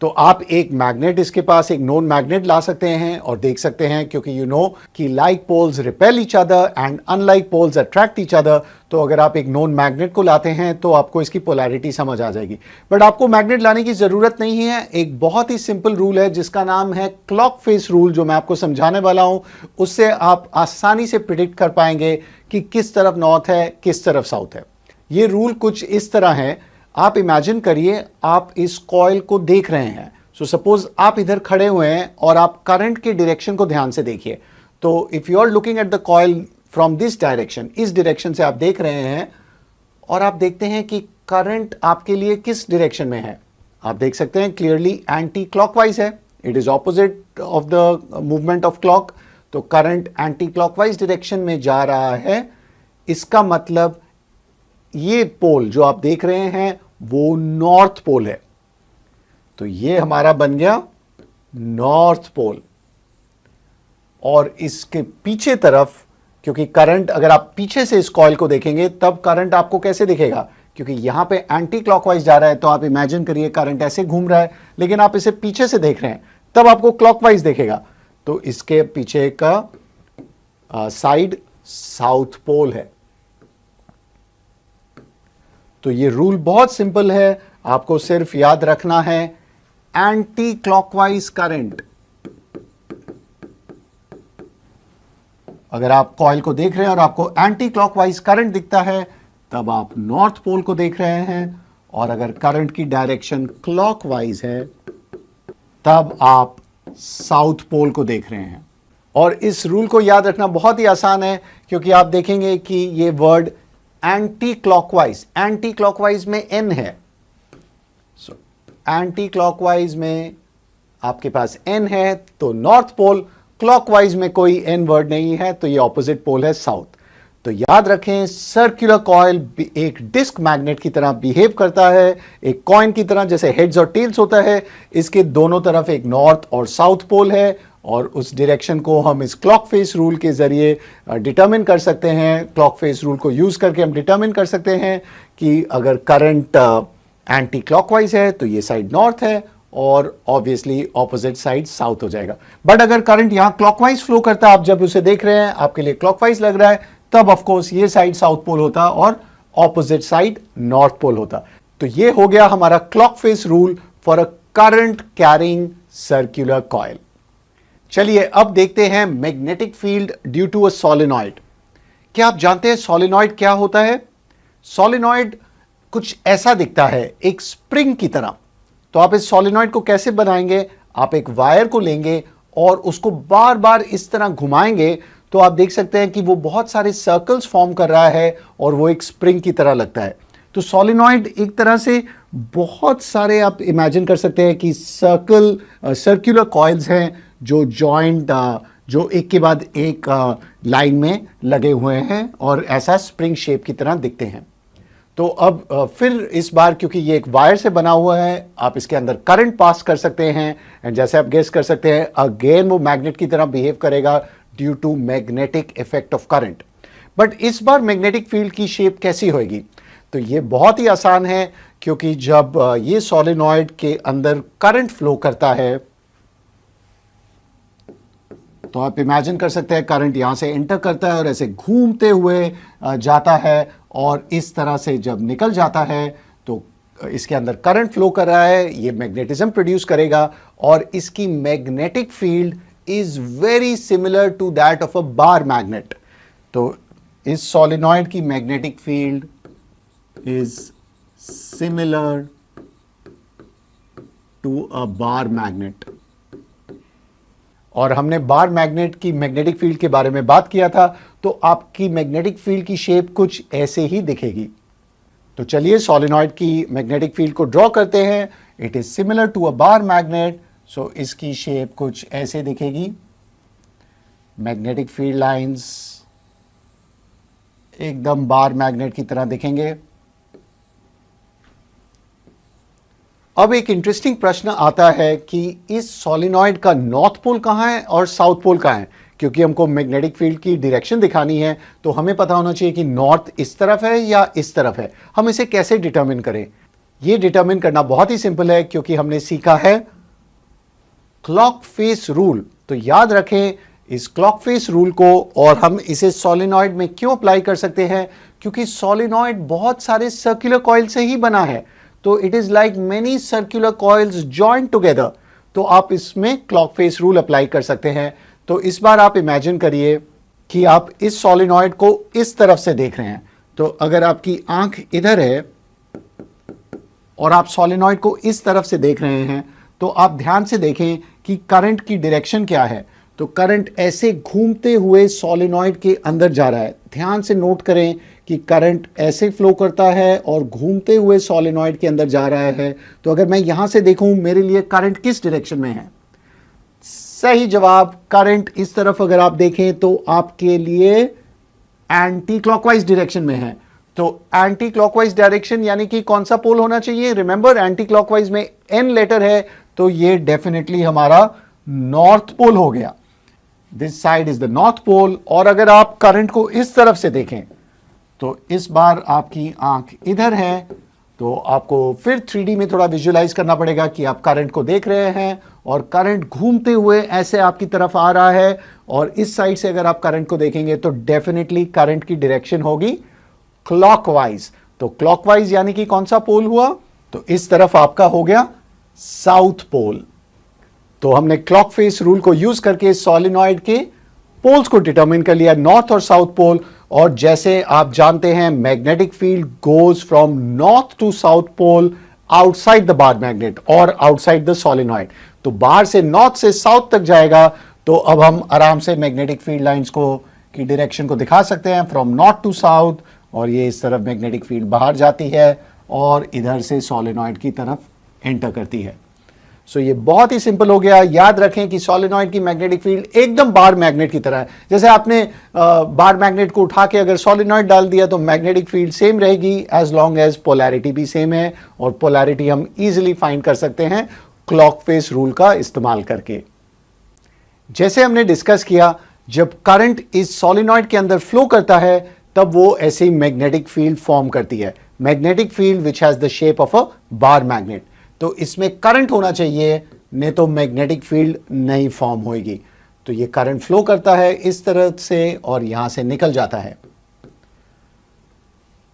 तो आप एक मैग्नेट इसके पास एक नोन मैग्नेट ला सकते हैं और देख सकते हैं, क्योंकि यू नो कि like poles repel each other and unlike poles attract each other. तो अगर आप एक नोन मैग्नेट को लाते हैं तो आपको इसकी पोलैरिटी समझ आ जाएगी। बट आपको मैग्नेट लाने की जरूरत नहीं है। एक बहुत ही सिंपल रूल है जिसका नाम है क्लॉक फेस रूल, जो मैं आपको समझाने वाला हूं। उससे आप आसानी से प्रिडिक्ट कर पाएंगे कि किस तरफ नॉर्थ है, किस तरफ साउथ है। ये रूल कुछ इस तरह है। आप इमेजिन करिए आप इस कॉइल को देख रहे हैं। सो सपोज आप इधर खड़े हुए हैं और आप करंट के डायरेक्शन को ध्यान से देखिए। तो if you are looking at the coil from this direction, इस डायरेक्शन से आप देख रहे हैं और आप देखते हैं कि करंट आपके लिए किस डायरेक्शन में है। आप देख सकते हैं क्लियरली एंटी क्लॉकवाइज है। It is opposite of the movement of clock. तो करंट एंटी क्लॉकवाइज डायरेक्शन में जा रहा है। इसका मतलब ये पोल जो आप देख रहे हैं वो नॉर्थ पोल है। तो ये हमारा बन गया नॉर्थ पोल। और इसके पीछे तरफ, क्योंकि करंट अगर आप पीछे से इस कॉइल को देखेंगे तब करंट आपको कैसे दिखेगा, क्योंकि यहां पे एंटी क्लॉकवाइज जा रहा है। तो आप इमेजिन करिए करंट ऐसे घूम रहा है, लेकिन आप इसे पीछे से देख रहे हैं तब आपको क्लॉकवाइज दिखेगा। तो इसके पीछे का साइड साउथ पोल है। तो ये रूल बहुत सिंपल है, आपको सिर्फ याद रखना है एंटी क्लॉकवाइज करंट। अगर आप कॉइल को देख रहे हैं और आपको एंटी क्लॉकवाइज करंट दिखता है तब आप नॉर्थ पोल को देख रहे हैं, और अगर करंट की डायरेक्शन क्लॉकवाइज है तब आप साउथ पोल को देख रहे हैं। और इस रूल को याद रखना बहुत ही आसान है, क्योंकि आप देखेंगे कि ये वर्ड एंटी क्लॉकवाइज में एन है। सो एंटी क्लॉकवाइज में आपके पास एन है तो नॉर्थ पोल, क्लॉकवाइज में कोई एन वर्ड नहीं है तो ये ऑपोजिट पोल है साउथ। तो याद रखें सर्कुलर कॉइल एक डिस्क मैग्नेट की तरह बिहेव करता है, एक कॉइन की तरह, जैसे हेड्स और टेल्स होता है। इसके दोनों तरफ एक नॉर्थ और साउथ पोल है और उस डायरेक्शन को हम इस क्लॉक फेस रूल के जरिए डिटरमिन कर सकते हैं। क्लॉक फेस रूल को यूज करके हम डिटरमिन कर सकते हैं कि अगर करंट एंटी क्लॉकवाइज है तो ये साइड नॉर्थ है और ऑब्वियसली ऑपोजिट साइड साउथ हो जाएगा। बट अगर करंट यहां क्लॉकवाइज फ्लो करता है, आप जब उसे देख रहे हैं आपके लिए क्लॉकवाइज लग रहा है, तब ऑफ कोर्स ये साइड साउथ पोल होता और ऑपोजिट साइड नॉर्थ पोल होता। तो ये हो गया हमारा clock face rule for a current carrying circular coil. चलिए अब देखते हैं magnetic field due to a solenoid. क्या आप जानते हैं सोलेनॉइड क्या होता है? सोलेनॉइड कुछ ऐसा दिखता है, एक स्प्रिंग की तरह। तो आप इस सोलेनॉइड को कैसे बनाएंगे? आप एक वायर को लेंगे और उसको बार बार इस तरह घुमाएंगे तो आप देख सकते हैं कि वो बहुत सारे सर्कल्स फॉर्म कर रहा है और वो एक स्प्रिंग की तरह लगता है। तो सोलेनॉइड एक तरह से बहुत सारे आप इमेजिन कर सकते हैं कि सर्कुलर कॉइल्स हैं जो जॉइंट, जो एक के बाद एक लाइन में लगे हुए हैं और ऐसा स्प्रिंग शेप की तरह दिखते हैं। तो अब फिर इस बार क्योंकि ये एक वायर से बना हुआ है, आप इसके अंदर करंट पास कर सकते हैं एंड जैसे आप गेस कर सकते हैं अगेन वो मैग्नेट की तरह बिहेव करेगा due to magnetic effect of current. But इस बार मैग्नेटिक फील्ड की शेप कैसी होगी? तो ये बहुत ही आसान है, क्योंकि जब ये सोलेनॉइड के अंदर करंट फ्लो करता है तो आप इमेजिन कर सकते हैं करंट यहां से एंटर करता है और ऐसे घूमते हुए जाता है और इस तरह से जब निकल जाता है तो इसके अंदर करंट फ्लो कर रहा है, ये मैग्नेटिज्म प्रोड्यूस करेगा और इसकी magnetic field is very similar to that of a bar magnet. तो इस सोलेनॉइड की magnetic field is similar to a bar magnet. और हमने बार मैग्नेट की मैग्नेटिक फील्ड के बारे में बात किया था, तो आपकी मैग्नेटिक फील्ड की शेप कुछ ऐसे ही दिखेगी। तो चलिए सोलेनॉइड की मैग्नेटिक फील्ड को ड्रॉ करते हैं। It is similar to a bar magnet, so इसकी शेप कुछ ऐसे दिखेगी। मैग्नेटिक फील्ड लाइंस एकदम बार मैग्नेट की तरह दिखेंगे। अब एक इंटरेस्टिंग प्रश्न आता है कि इस सोलेनॉइड का नॉर्थ पोल कहां है और साउथ पोल कहां है? क्योंकि हमको मैग्नेटिक फील्ड की डायरेक्शन दिखानी है तो हमें पता होना चाहिए कि नॉर्थ इस तरफ है या इस तरफ है। हम इसे कैसे डिटरमिन करें? ये डिटरमिन करना बहुत ही सिंपल है क्योंकि हमने सीखा है क्लॉक फेस रूल। तो याद रखें इस क्लॉक फेस रूल को, और हम इसे सोलेनॉइड में क्यों अप्लाई कर सकते हैं, क्योंकि सोलेनॉइड बहुत सारे सर्कुलर कॉइल से ही बना है। तो it is like many circular coils joined together. तो आप इसमें क्लॉक फेस रूल अप्लाई कर सकते हैं। तो इस बार आप इमेजिन करिए कि आप इस सोलेनॉइड को इस तरफ से देख रहे हैं। तो अगर आपकी आंख इधर है और आप सोलेनॉइड को इस तरफ से देख रहे हैं, तो आप ध्यान से देखें कि करंट की डायरेक्शन क्या है। तो करंट ऐसे घूमते हुए सोलेनॉइड के अंदर जा रहा है। ध्यान से नोट करें कि करंट ऐसे फ्लो करता है और घूमते हुए सोलेनॉइड के अंदर जा रहा है। तो अगर मैं यहां से देखूं मेरे लिए करंट किस डायरेक्शन में है, सही जवाब करंट इस तरफ अगर आप देखें तो आपके लिए एंटी क्लॉकवाइज डायरेक्शन में है। तो एंटी क्लॉकवाइज डायरेक्शन यानी कि कौन सा पोल होना चाहिए, रिमेंबर एंटी क्लॉकवाइज में एन लेटर है, तो ये डेफिनेटली हमारा नॉर्थ पोल हो गया। This side is the north pole. और अगर आप करंट को इस तरफ से देखें तो इस बार आपकी आंख इधर है, तो आपको फिर 3D में थोड़ा विजुअलाइज करना पड़ेगा कि आप करंट को देख रहे हैं और करंट घूमते हुए ऐसे आपकी तरफ आ रहा है। और इस साइड से अगर आप करंट को देखेंगे तो डेफिनेटली करंट की डायरेक्शन होगी क्लॉकवाइज। तो क्लॉकवाइज यानी कि कौन सा पोल हुआ, तो इस तरफ आपका हो गया साउथ पोल। तो हमने क्लॉक फेस रूल को यूज करके सोलेनॉइड के पोल्स को डिटरमिन कर लिया, नॉर्थ और साउथ पोल। और जैसे आप जानते हैं magnetic field goes from north to south pole outside the bar magnet और आउटसाइड द सोलेनॉइड। तो बार से नॉर्थ से साउथ तक जाएगा। तो अब हम आराम से मैग्नेटिक फील्ड लाइंस को की डायरेक्शन को दिखा सकते हैं फ्रॉम नॉर्थ टू साउथ, और ये इस तरफ मैग्नेटिक फील्ड बाहर जाती है और इधर से सोलेनॉइड की तरफ एंटर करती है। सो ये बहुत ही सिंपल हो गया। याद रखें कि सोलेनॉइड की मैग्नेटिक फील्ड एकदम बार मैग्नेट की तरह है। जैसे आपने बार मैग्नेट को उठा के अगर सोलेनॉइड डाल दिया तो मैग्नेटिक फील्ड सेम रहेगी एज लॉन्ग एज पोलैरिटी भी सेम है। और पोलैरिटी हम इजीली फाइंड कर सकते हैं क्लॉक फेस रूल का इस्तेमाल करके। जैसे हमने डिस्कस किया, जब करंट इस सोलेनॉइड के अंदर फ्लो करता है तब वो ऐसे ही मैग्नेटिक फील्ड फॉर्म करती है, magnetic field which has the shape of a bar magnet. तो इसमें करंट होना चाहिए, नहीं तो मैग्नेटिक फील्ड नहीं फॉर्म होगी। तो ये करंट फ्लो करता है इस तरह से और यहां से निकल जाता है।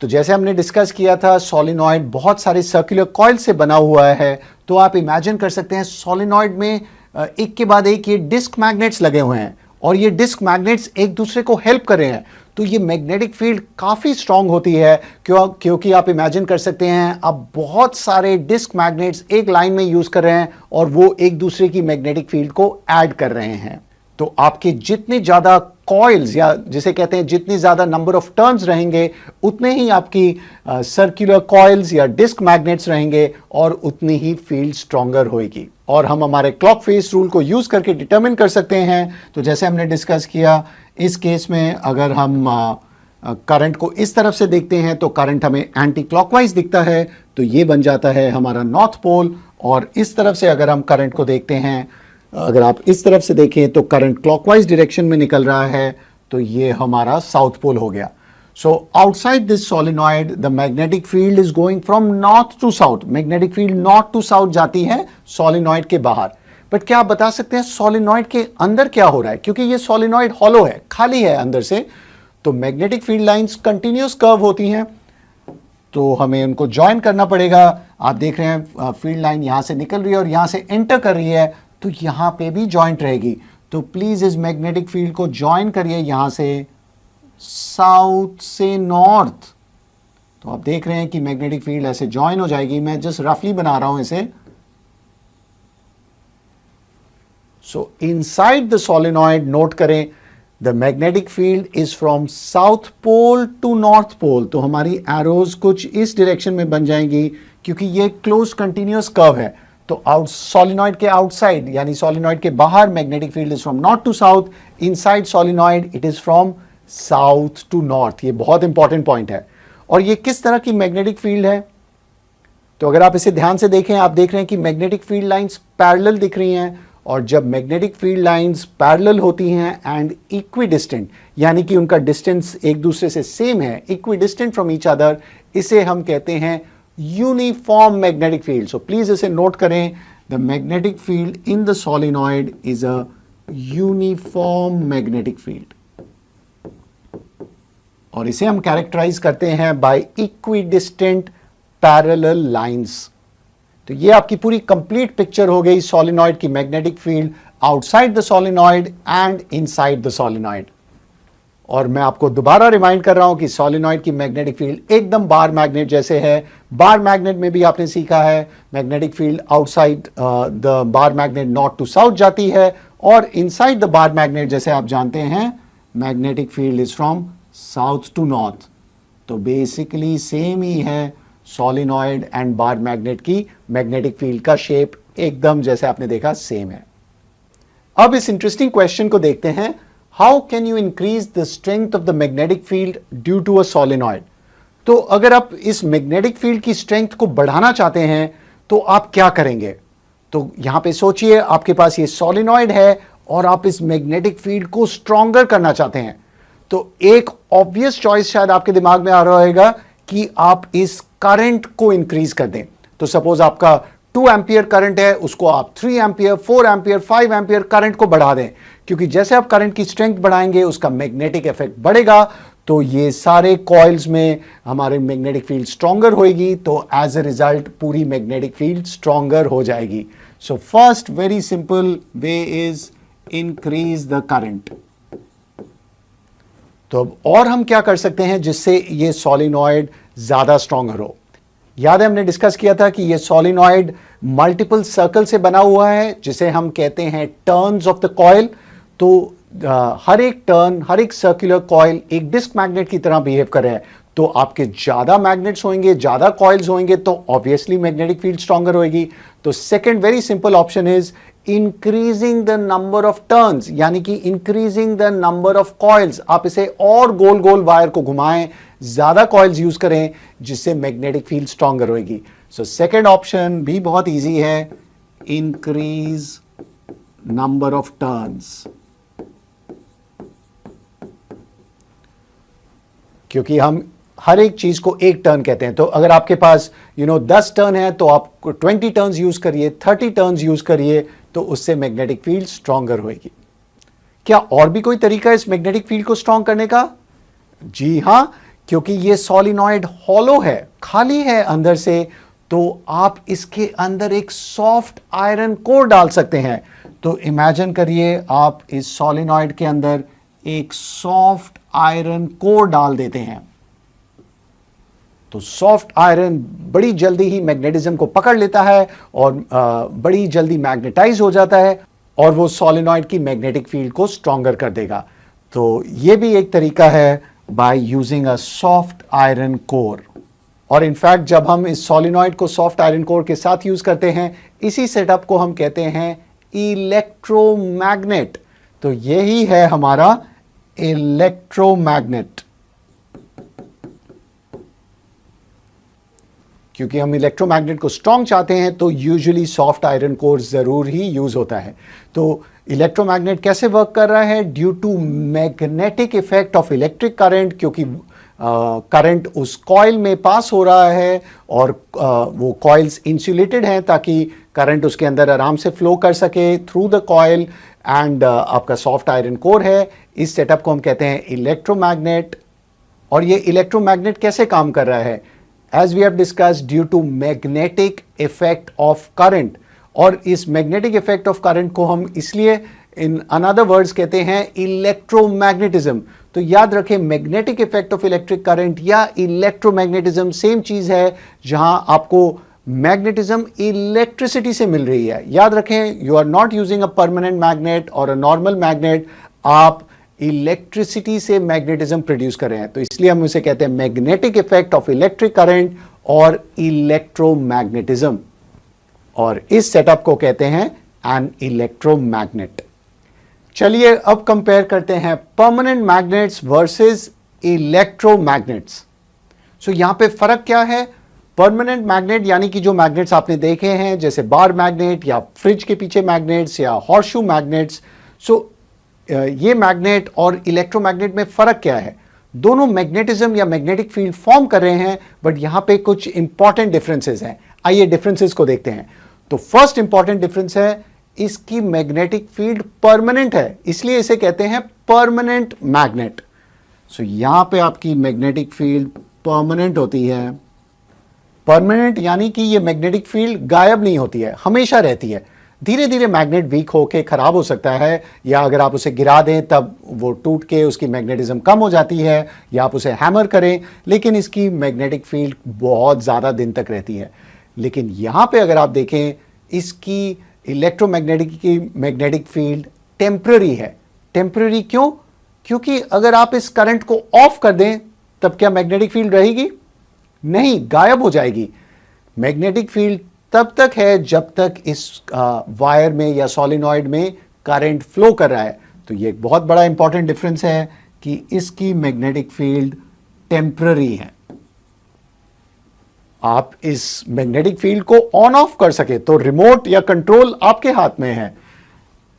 तो जैसे हमने डिस्कस किया था सोलेनॉइड बहुत सारे सर्कुलर कॉइल से बना हुआ है। तो आप इमेजिन कर सकते हैं सोलेनॉइड में एक के बाद एक ये डिस्क मैग्नेट्स लगे हुए हैं और ये डिस्क मैग्नेट्स एक दूसरे को हेल्प कर रहे हैं। तो ये मैग्नेटिक फील्ड काफ़ी स्ट्रांग होती है क्योंकि आप इमेजिन कर सकते हैं आप बहुत सारे डिस्क मैग्नेट्स एक लाइन में यूज़ कर रहे हैं और वो एक दूसरे की मैग्नेटिक फील्ड को ऐड कर रहे हैं। तो आपके जितने ज़्यादा कॉइल्स या जिसे कहते हैं जितनी ज़्यादा नंबर ऑफ टर्न्स रहेंगे उतने ही आपकी सर्कुलर कॉइल्स या डिस्क मैग्नेट्स रहेंगे और उतनी ही फील्ड स्ट्रॉन्गर होगी। और हम हमारे क्लॉक फेस रूल को यूज़ करके डिटरमिन कर सकते हैं। तो जैसे हमने डिस्कस किया, इस केस में अगर हम करंट को इस तरफ से देखते हैं तो करंट हमें एंटी क्लॉकवाइज दिखता है, तो ये बन जाता है हमारा नॉर्थ पोल। और इस तरफ से अगर हम करंट को देखते हैं, अगर आप इस तरफ से देखें तो करंट क्लॉकवाइज डायरेक्शन में निकल रहा है, तो ये हमारा साउथ पोल हो गया। So outside this solenoid the magnetic field is going from north to south. Magnetic field north to south जाती है सोलेनॉइड के बाहर। बट क्या आप बता सकते हैं सोलेनॉइड के अंदर क्या हो रहा है? क्योंकि ये सोलेनॉइड हॉलो है, खाली है अंदर से, तो magnetic field lines continuous curve होती हैं, तो हमें उनको ज्वाइन करना पड़ेगा। आप देख रहे हैं फील्ड लाइन यहां से निकल रही है और यहां से एंटर कर रही है, तो यहां पे भी ज्वाइंट रहेगी। तो प्लीज इस मैग्नेटिक फील्ड को ज्वाइन करिए यहां से साउथ से नॉर्थ। तो आप देख रहे हैं कि मैग्नेटिक फील्ड ऐसे ज्वाइन हो जाएगी। मैं जस्ट रफली बना रहा हूं इसे। So inside the solenoid note करें the magnetic field is from south pole to north pole. तो हमारी एरोज कुछ इस डायरेक्शन में बन जाएंगी क्योंकि ये क्लोज कंटिन्यूअस कर्व है। तो सोलेनॉइड के आउटसाइड यानी सोलेनॉइड के बाहर magnetic field is from north to south, inside solenoid it is from south to north. ये बहुत इंपॉर्टेंट पॉइंट है। और ये किस तरह की मैग्नेटिक फील्ड है? तो अगर आप इसे ध्यान से देखें, आप देख रहे हैं कि मैग्नेटिक फील्ड लाइंस पैरेलल दिख रही हैं। और जब मैग्नेटिक फील्ड लाइंस पैरेलल होती हैं एंड इक्विडिस्टेंट यानी कि उनका डिस्टेंस एक दूसरे से सेम है, इक्विडिस्टेंट फ्रॉम ईच अदर, इसे हम कहते हैं uniform magnetic field. So please इसे नोट करें, the magnetic field in the solenoid is a uniform magnetic field, और इसे हम कैरेक्टराइज करते हैं बाय इक्विडिस्टेंट पैरेलल लाइंस। तो ये आपकी पूरी कंप्लीट पिक्चर हो गई सोलिनॉइड की magnetic field outside the solenoid and inside the solenoid. और मैं आपको दोबारा रिमाइंड कर रहा हूं कि सोलिनॉइड की मैग्नेटिक फील्ड एकदम बार मैग्नेट जैसे है। बार मैग्नेट में भी आपने सीखा है magnetic field outside the bar magnet north to south जाती है, और इनसाइड द बार मैग्नेट जैसे आप जानते हैं magnetic field is from south to north. तो बेसिकली सेम ही है सोलिनॉइड एंड बार मैग्नेट की मैग्नेटिक फील्ड का शेप एकदम जैसे आपने देखा सेम है। अब इस इंटरेस्टिंग क्वेश्चन को देखते हैं, how can you increase the strength of the magnetic field due to a solenoid. तो अगर आप इस मैग्नेटिक फील्ड की स्ट्रेंथ को बढ़ाना चाहते हैं तो आप क्या करेंगे। तो यहां पे सोचिए, आपके पास ये सोलिनॉइड है और आप इस मैग्नेटिक फील्ड को स्ट्रॉन्गर करना चाहते हैं। तो एक ऑब्वियस चॉइस शायद आपके दिमाग में आ रहा होगा कि आप इस करंट को इंक्रीज कर दें। तो सपोज आपका 2 एम्पियर करंट है, उसको आप 3 एम्पियर, 4 एम्पियर, 5 एम्पियर करंट को बढ़ा दें, क्योंकि जैसे आप करंट की स्ट्रेंथ बढ़ाएंगे उसका मैग्नेटिक इफेक्ट बढ़ेगा, तो ये सारे कॉइल्स में हमारे मैग्नेटिक फील्ड स्ट्रॉन्गर होगी, तो एज ए रिजल्ट पूरी मैग्नेटिक फील्ड स्ट्रॉन्गर हो जाएगी। So first very simple way is increase the current. तो अब और हम क्या कर सकते हैं जिससे ये सोलिनॉइड ज्यादा स्ट्रॉन्गर हो। याद है हमने डिस्कस किया था कि ये सोलिनॉइड मल्टीपल सर्कल से बना हुआ है जिसे हम कहते हैं टर्न्स ऑफ द कॉइल। तो हर एक टर्न, हर एक सर्कुलर कॉइल एक डिस्क मैग्नेट की तरह बिहेव कर रहे हैं। तो आपके ज्यादा मैग्नेट्स होंगे, ज्यादा कॉइल्स होंगे, तो ऑब्वियसली मैग्नेटिक फील्ड स्ट्रॉन्गर होगी। तो second very simple option is increasing the number of turns, यानी कि increasing the number of coils. आप इसे और गोल गोल वायर को घुमाएं, ज्यादा कॉइल्स यूज करें, जिससे मैग्नेटिक फील्ड स्ट्रॉन्गर होगी। सो सेकंड ऑप्शन भी बहुत इजी है, इंक्रीज नंबर ऑफ टर्न्स। क्योंकि हम हर एक चीज को एक टर्न कहते हैं। तो अगर आपके पास 10 टर्न है तो आप 20 टर्न्स यूज करिए, 30 टर्न्स यूज करिए, तो उससे मैग्नेटिक फील्ड स्ट्रॉन्गर होगी। क्या और भी कोई तरीका है इस मैग्नेटिक फील्ड को स्ट्रॉन्ग करने का? जी हां, क्योंकि ये सोलिनॉइड हॉलो है, खाली है अंदर से, तो आप इसके अंदर एक सॉफ्ट आयरन कोर डाल सकते हैं। तो इमेजिन करिए आप इस सोलिनॉइड के अंदर एक सॉफ्ट आयरन कोर डाल देते हैं, तो सॉफ्ट आयरन बड़ी जल्दी ही मैग्नेटिज्म को पकड़ लेता है और बड़ी जल्दी मैग्नेटाइज हो जाता है, और वो सोलिनॉइड की मैग्नेटिक फील्ड को स्ट्रॉन्गर कर देगा। तो ये भी एक तरीका है by using a soft iron core. और इनफैक्ट जब हम इस सोलिनॉइड को सॉफ्ट आयरन कोर के साथ यूज करते हैं, इसी सेटअप को हम कहते हैं इलेक्ट्रोमैग्नेट। तो यही है हमारा इलेक्ट्रोमैग्नेट। क्योंकि हम इलेक्ट्रोमैग्नेट को स्ट्रॉन्ग चाहते हैं तो यूजुअली सॉफ्ट आयरन कोर जरूर ही यूज होता है। तो इलेक्ट्रोमैग्नेट कैसे वर्क कर रहा है? Due to magnetic effect of electric current, क्योंकि करंट उस कॉइल में पास हो रहा है और वो कॉइल्स इंसुलेटेड हैं ताकि करंट उसके अंदर आराम से फ्लो कर सके थ्रू द कॉइल, एंड आपका सॉफ्ट आयरन कोर है। इस सेटअप को हम कहते हैं इलेक्ट्रोमैग्नेट। और ये इलेक्ट्रोमैग्नेट कैसे काम कर रहा है? As we have discussed, due to magnetic effect of current, और इस magnetic effect of current को हम इसलिए in another words कहते हैं electromagnetism। तो याद रखें, magnetic effect of electric current या electromagnetism सेम चीज है, जहां आपको मैग्नेटिज्म इलेक्ट्रिसिटी से मिल रही है। याद रखें, you are not using a permanent magnet और अ नॉर्मल मैग्नेट, आप इलेक्ट्रिसिटी से मैग्नेटिज्म प्रोड्यूस कर रहे हैं। तो इसलिए हम उसे कहते हैं magnetic effect of electric current और इलेक्ट्रोमैग्नेटिज्म, और इस सेटअप को कहते हैं एन इलेक्ट्रोमैग्नेट। चलिए अब कंपेयर करते हैं परमानेंट मैग्नेट्स वर्सेस इलेक्ट्रोमैग्नेट्स। सो यहां पे फर्क क्या है? परमानेंट मैग्नेट यानी कि जो मैग्नेट्स आपने देखे हैं जैसे बार मैग्नेट या फ्रिज के पीछे मैग्नेट्स या हॉर्सशू मैग्नेट्स, सो ये मैग्नेट और इलेक्ट्रोमैग्नेट में फर्क क्या है? दोनों मैग्नेटिज्म या मैग्नेटिक फील्ड फॉर्म कर रहे हैं, बट यहां पे कुछ इंपॉर्टेंट डिफरेंसेस हैं। आइए डिफरेंसेस को देखते हैं। तो फर्स्ट इंपॉर्टेंट डिफरेंस है, इसकी मैग्नेटिक फील्ड परमानेंट है, इसलिए इसे कहते हैं परमानेंट मैग्नेट। सो यहां पे आपकी मैग्नेटिक फील्ड परमानेंट होती है। परमानेंट यानी कि ये मैग्नेटिक फील्ड गायब नहीं होती है, हमेशा रहती है। धीरे धीरे मैग्नेट वीक होके खराब हो सकता है, या अगर आप उसे गिरा दें तब वो टूट के उसकी मैग्नेटिज्म कम हो जाती है, या आप उसे हैमर करें, लेकिन इसकी मैग्नेटिक फील्ड बहुत ज़्यादा दिन तक रहती है। लेकिन यहाँ पे अगर आप देखें, इसकी मैग्नेटिक फील्ड टेम्पररी है। टेम्पररी क्यों? क्योंकि अगर आप इस करंट को ऑफ कर दें तब क्या मैग्नेटिक फील्ड रहेगी? नहीं, गायब हो जाएगी। मैग्नेटिक फील्ड तब तक है जब तक इस वायर में या सोलिनॉइड में करंट फ्लो कर रहा है। तो ये एक बहुत बड़ा इंपॉर्टेंट डिफरेंस है कि इसकी मैग्नेटिक फील्ड टेम्पररी है। आप इस मैग्नेटिक फील्ड को ऑन ऑफ कर सके तो रिमोट या कंट्रोल आपके हाथ में है,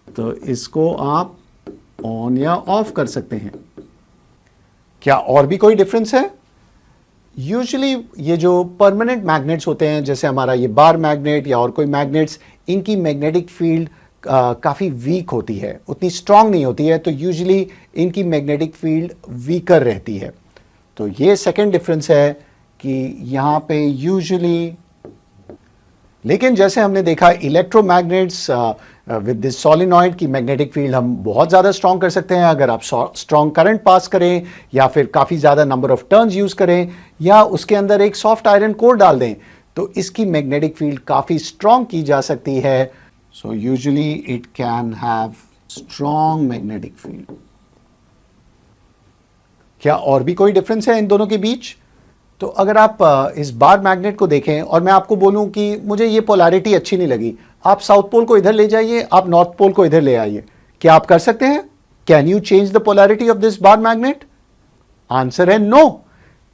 तो इसको आप ऑन या ऑफ कर सकते हैं। क्या और भी कोई डिफरेंस है? यूजुअली ये जो परमानेंट मैग्नेट्स होते हैं, जैसे हमारा ये बार मैग्नेट या और कोई मैग्नेट्स, इनकी मैग्नेटिक फील्ड काफ़ी वीक होती है, उतनी स्ट्रांग नहीं होती है, तो यूजुअली इनकी मैग्नेटिक फील्ड वीकर रहती है। तो ये सेकंड डिफरेंस है कि यहाँ पे यूजुअली, लेकिन जैसे हमने देखा इलेक्ट्रोमैग्नेट्स विद दिस सोलिनॉइड की मैग्नेटिक फील्ड हम बहुत ज़्यादा स्ट्रॉन्ग कर सकते हैं अगर आप स्ट्रॉन्ग करंट पास करें, या फिर काफ़ी ज़्यादा नंबर ऑफ टर्न्स यूज़ करें, या उसके अंदर एक सॉफ्ट आयरन कोर डाल दें, तो इसकी मैग्नेटिक फील्ड काफ़ी स्ट्रॉन्ग की जा सकती है। So usually it can have strong magnetic field. क्या और भी कोई डिफरेंस है इन दोनों के बीच? तो अगर आप इस बार मैग्नेट को देखें और मैं आपको बोलूं कि मुझे ये पोलैरिटी अच्छी नहीं लगी, आप साउथ पोल को इधर ले जाइए, आप नॉर्थ पोल को इधर ले आइए, क्या आप कर सकते हैं? Can you change the polarity of this bar magnet? Answer है नो।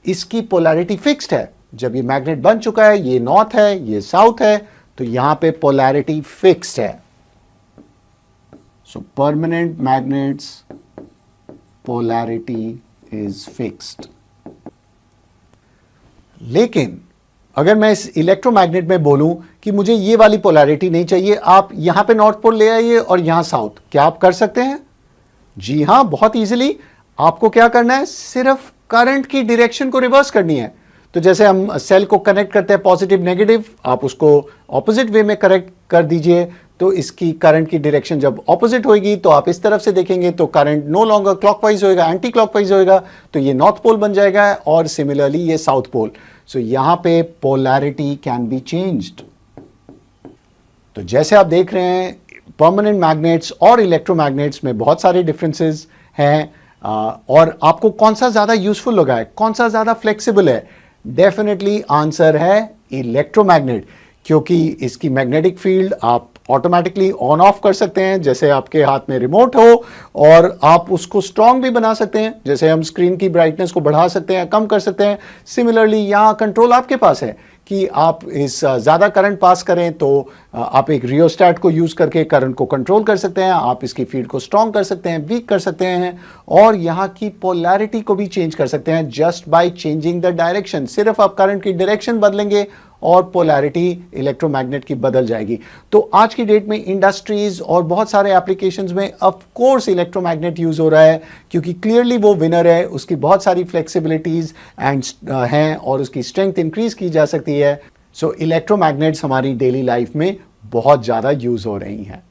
इसकी पोलैरिटी फिक्स्ड है। जब ये मैग्नेट बन चुका है, ये नॉर्थ है, ये साउथ है, तो यहां पे पोलैरिटी फिक्स्ड है। सो permanent magnets polarity is fixed. लेकिन अगर मैं इस इलेक्ट्रोमैग्नेट में बोलूं कि मुझे ये वाली पोलैरिटी नहीं चाहिए, आप यहां पे नॉर्थ पोल ले आइए और यहां साउथ, क्या आप कर सकते हैं? जी हां, बहुत इजीली। आपको क्या करना है? सिर्फ करंट की डायरेक्शन को रिवर्स करनी है। तो जैसे हम सेल को कनेक्ट करते हैं पॉजिटिव नेगेटिव, आप उसको ऑपोजिट वे में करेक्ट कर दीजिए, तो इसकी करंट की डायरेक्शन जब ऑपोजिट होगी तो आप इस तरफ से देखेंगे तो करंट नो लॉन्गर क्लॉकवाइज होएगा, एंटी क्लॉकवाइज होएगा, तो ये नॉर्थ पोल बन जाएगा, और सिमिलरली ये साउथ पोल। सो यहां पे पोलैरिटी कैन बी चेंज्ड। तो जैसे आप देख रहे हैं, परमानेंट मैग्नेट्स और इलेक्ट्रोमैग्नेट्स में बहुत सारे डिफरेंसेस हैं, और आपको कौन सा ज्यादा यूजफुल लगा है, कौन सा ज्यादा फ्लेक्सिबल है? डेफिनेटली आंसर है इलेक्ट्रोमैग्नेट, क्योंकि इसकी मैग्नेटिक फील्ड आप ऑटोमेटिकली ऑन ऑफ कर सकते हैं, जैसे आपके हाथ में रिमोट हो, और आप उसको स्ट्रांग भी बना सकते हैं, जैसे हम स्क्रीन की ब्राइटनेस को बढ़ा सकते हैं, कम कर सकते हैं। सिमिलरली यहाँ कंट्रोल आपके पास है कि आप इस ज़्यादा करंट पास करें तो आप एक रियोस्टैट को यूज़ करके करंट को कंट्रोल कर सकते हैं, आप इसकी फील्ड को स्ट्रांग कर सकते हैं, वीक कर सकते हैं, और यहाँ की पोलैरिटी को भी चेंज कर सकते हैं just by changing the direction. सिर्फ आप करंट की डायरेक्शन बदलेंगे और पोलैरिटी इलेक्ट्रोमैग्नेट की बदल जाएगी। तो आज की डेट में इंडस्ट्रीज और बहुत सारे एप्लीकेशंस में ऑफ कोर्स इलेक्ट्रोमैग्नेट यूज हो रहा है, क्योंकि क्लियरली वो विनर है, उसकी बहुत सारी फ्लेक्सिबिलिटीज एंड हैं और उसकी स्ट्रेंथ इंक्रीज की जा सकती है। सो इलेक्ट्रोमैग्नेट्स हमारी डेली लाइफ में बहुत ज्यादा यूज हो रही हैं।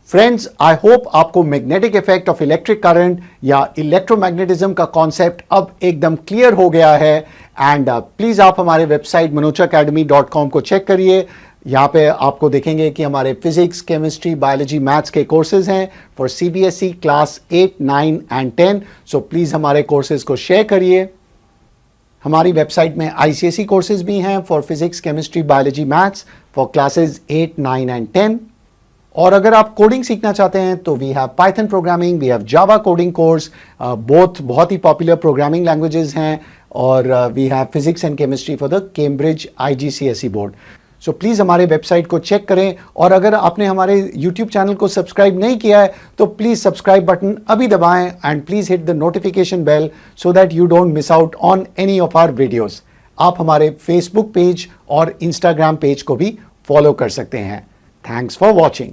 फ्रेंड्स, आई होप आपको magnetic effect of electric current या इलेक्ट्रोमैग्नेटिज्म का कॉन्सेप्ट अब एकदम क्लियर हो गया है। एंड प्लीज आप हमारे वेबसाइट manochaacademy.com को चेक करिए। यहाँ पे आपको देखेंगे कि हमारे फिजिक्स, केमिस्ट्री, बायोलॉजी, मैथ्स के कोर्सेज हैं for CBSE class 8, 9 and 10। So please हमारे कोर्सेज को शेयर करिए। हमारी वेबसाइट में ICSE कोर्सेज भी हैं for physics, chemistry, biology, maths for classes 8, 9 and 10। और अगर आप कोडिंग सीखना चाहते हैं तो we have Python programming, we have Java coding course, both बहुत ही पॉपुलर प्रोग्रामिंग लैंग्वेजेस हैं, और we have physics and chemistry for the Cambridge IGCSE board. So please हमारे वेबसाइट को चेक करें, और अगर आपने हमारे यूट्यूब चैनल को सब्सक्राइब नहीं किया है तो प्लीज़ सब्सक्राइब बटन अभी दबाएं and please hit the notification bell so that you don't miss out on any of our videos. आप हमारे फेसबुक पेज और इंस्टाग्राम पेज को भी फॉलो कर सकते हैं। Thanks for watching.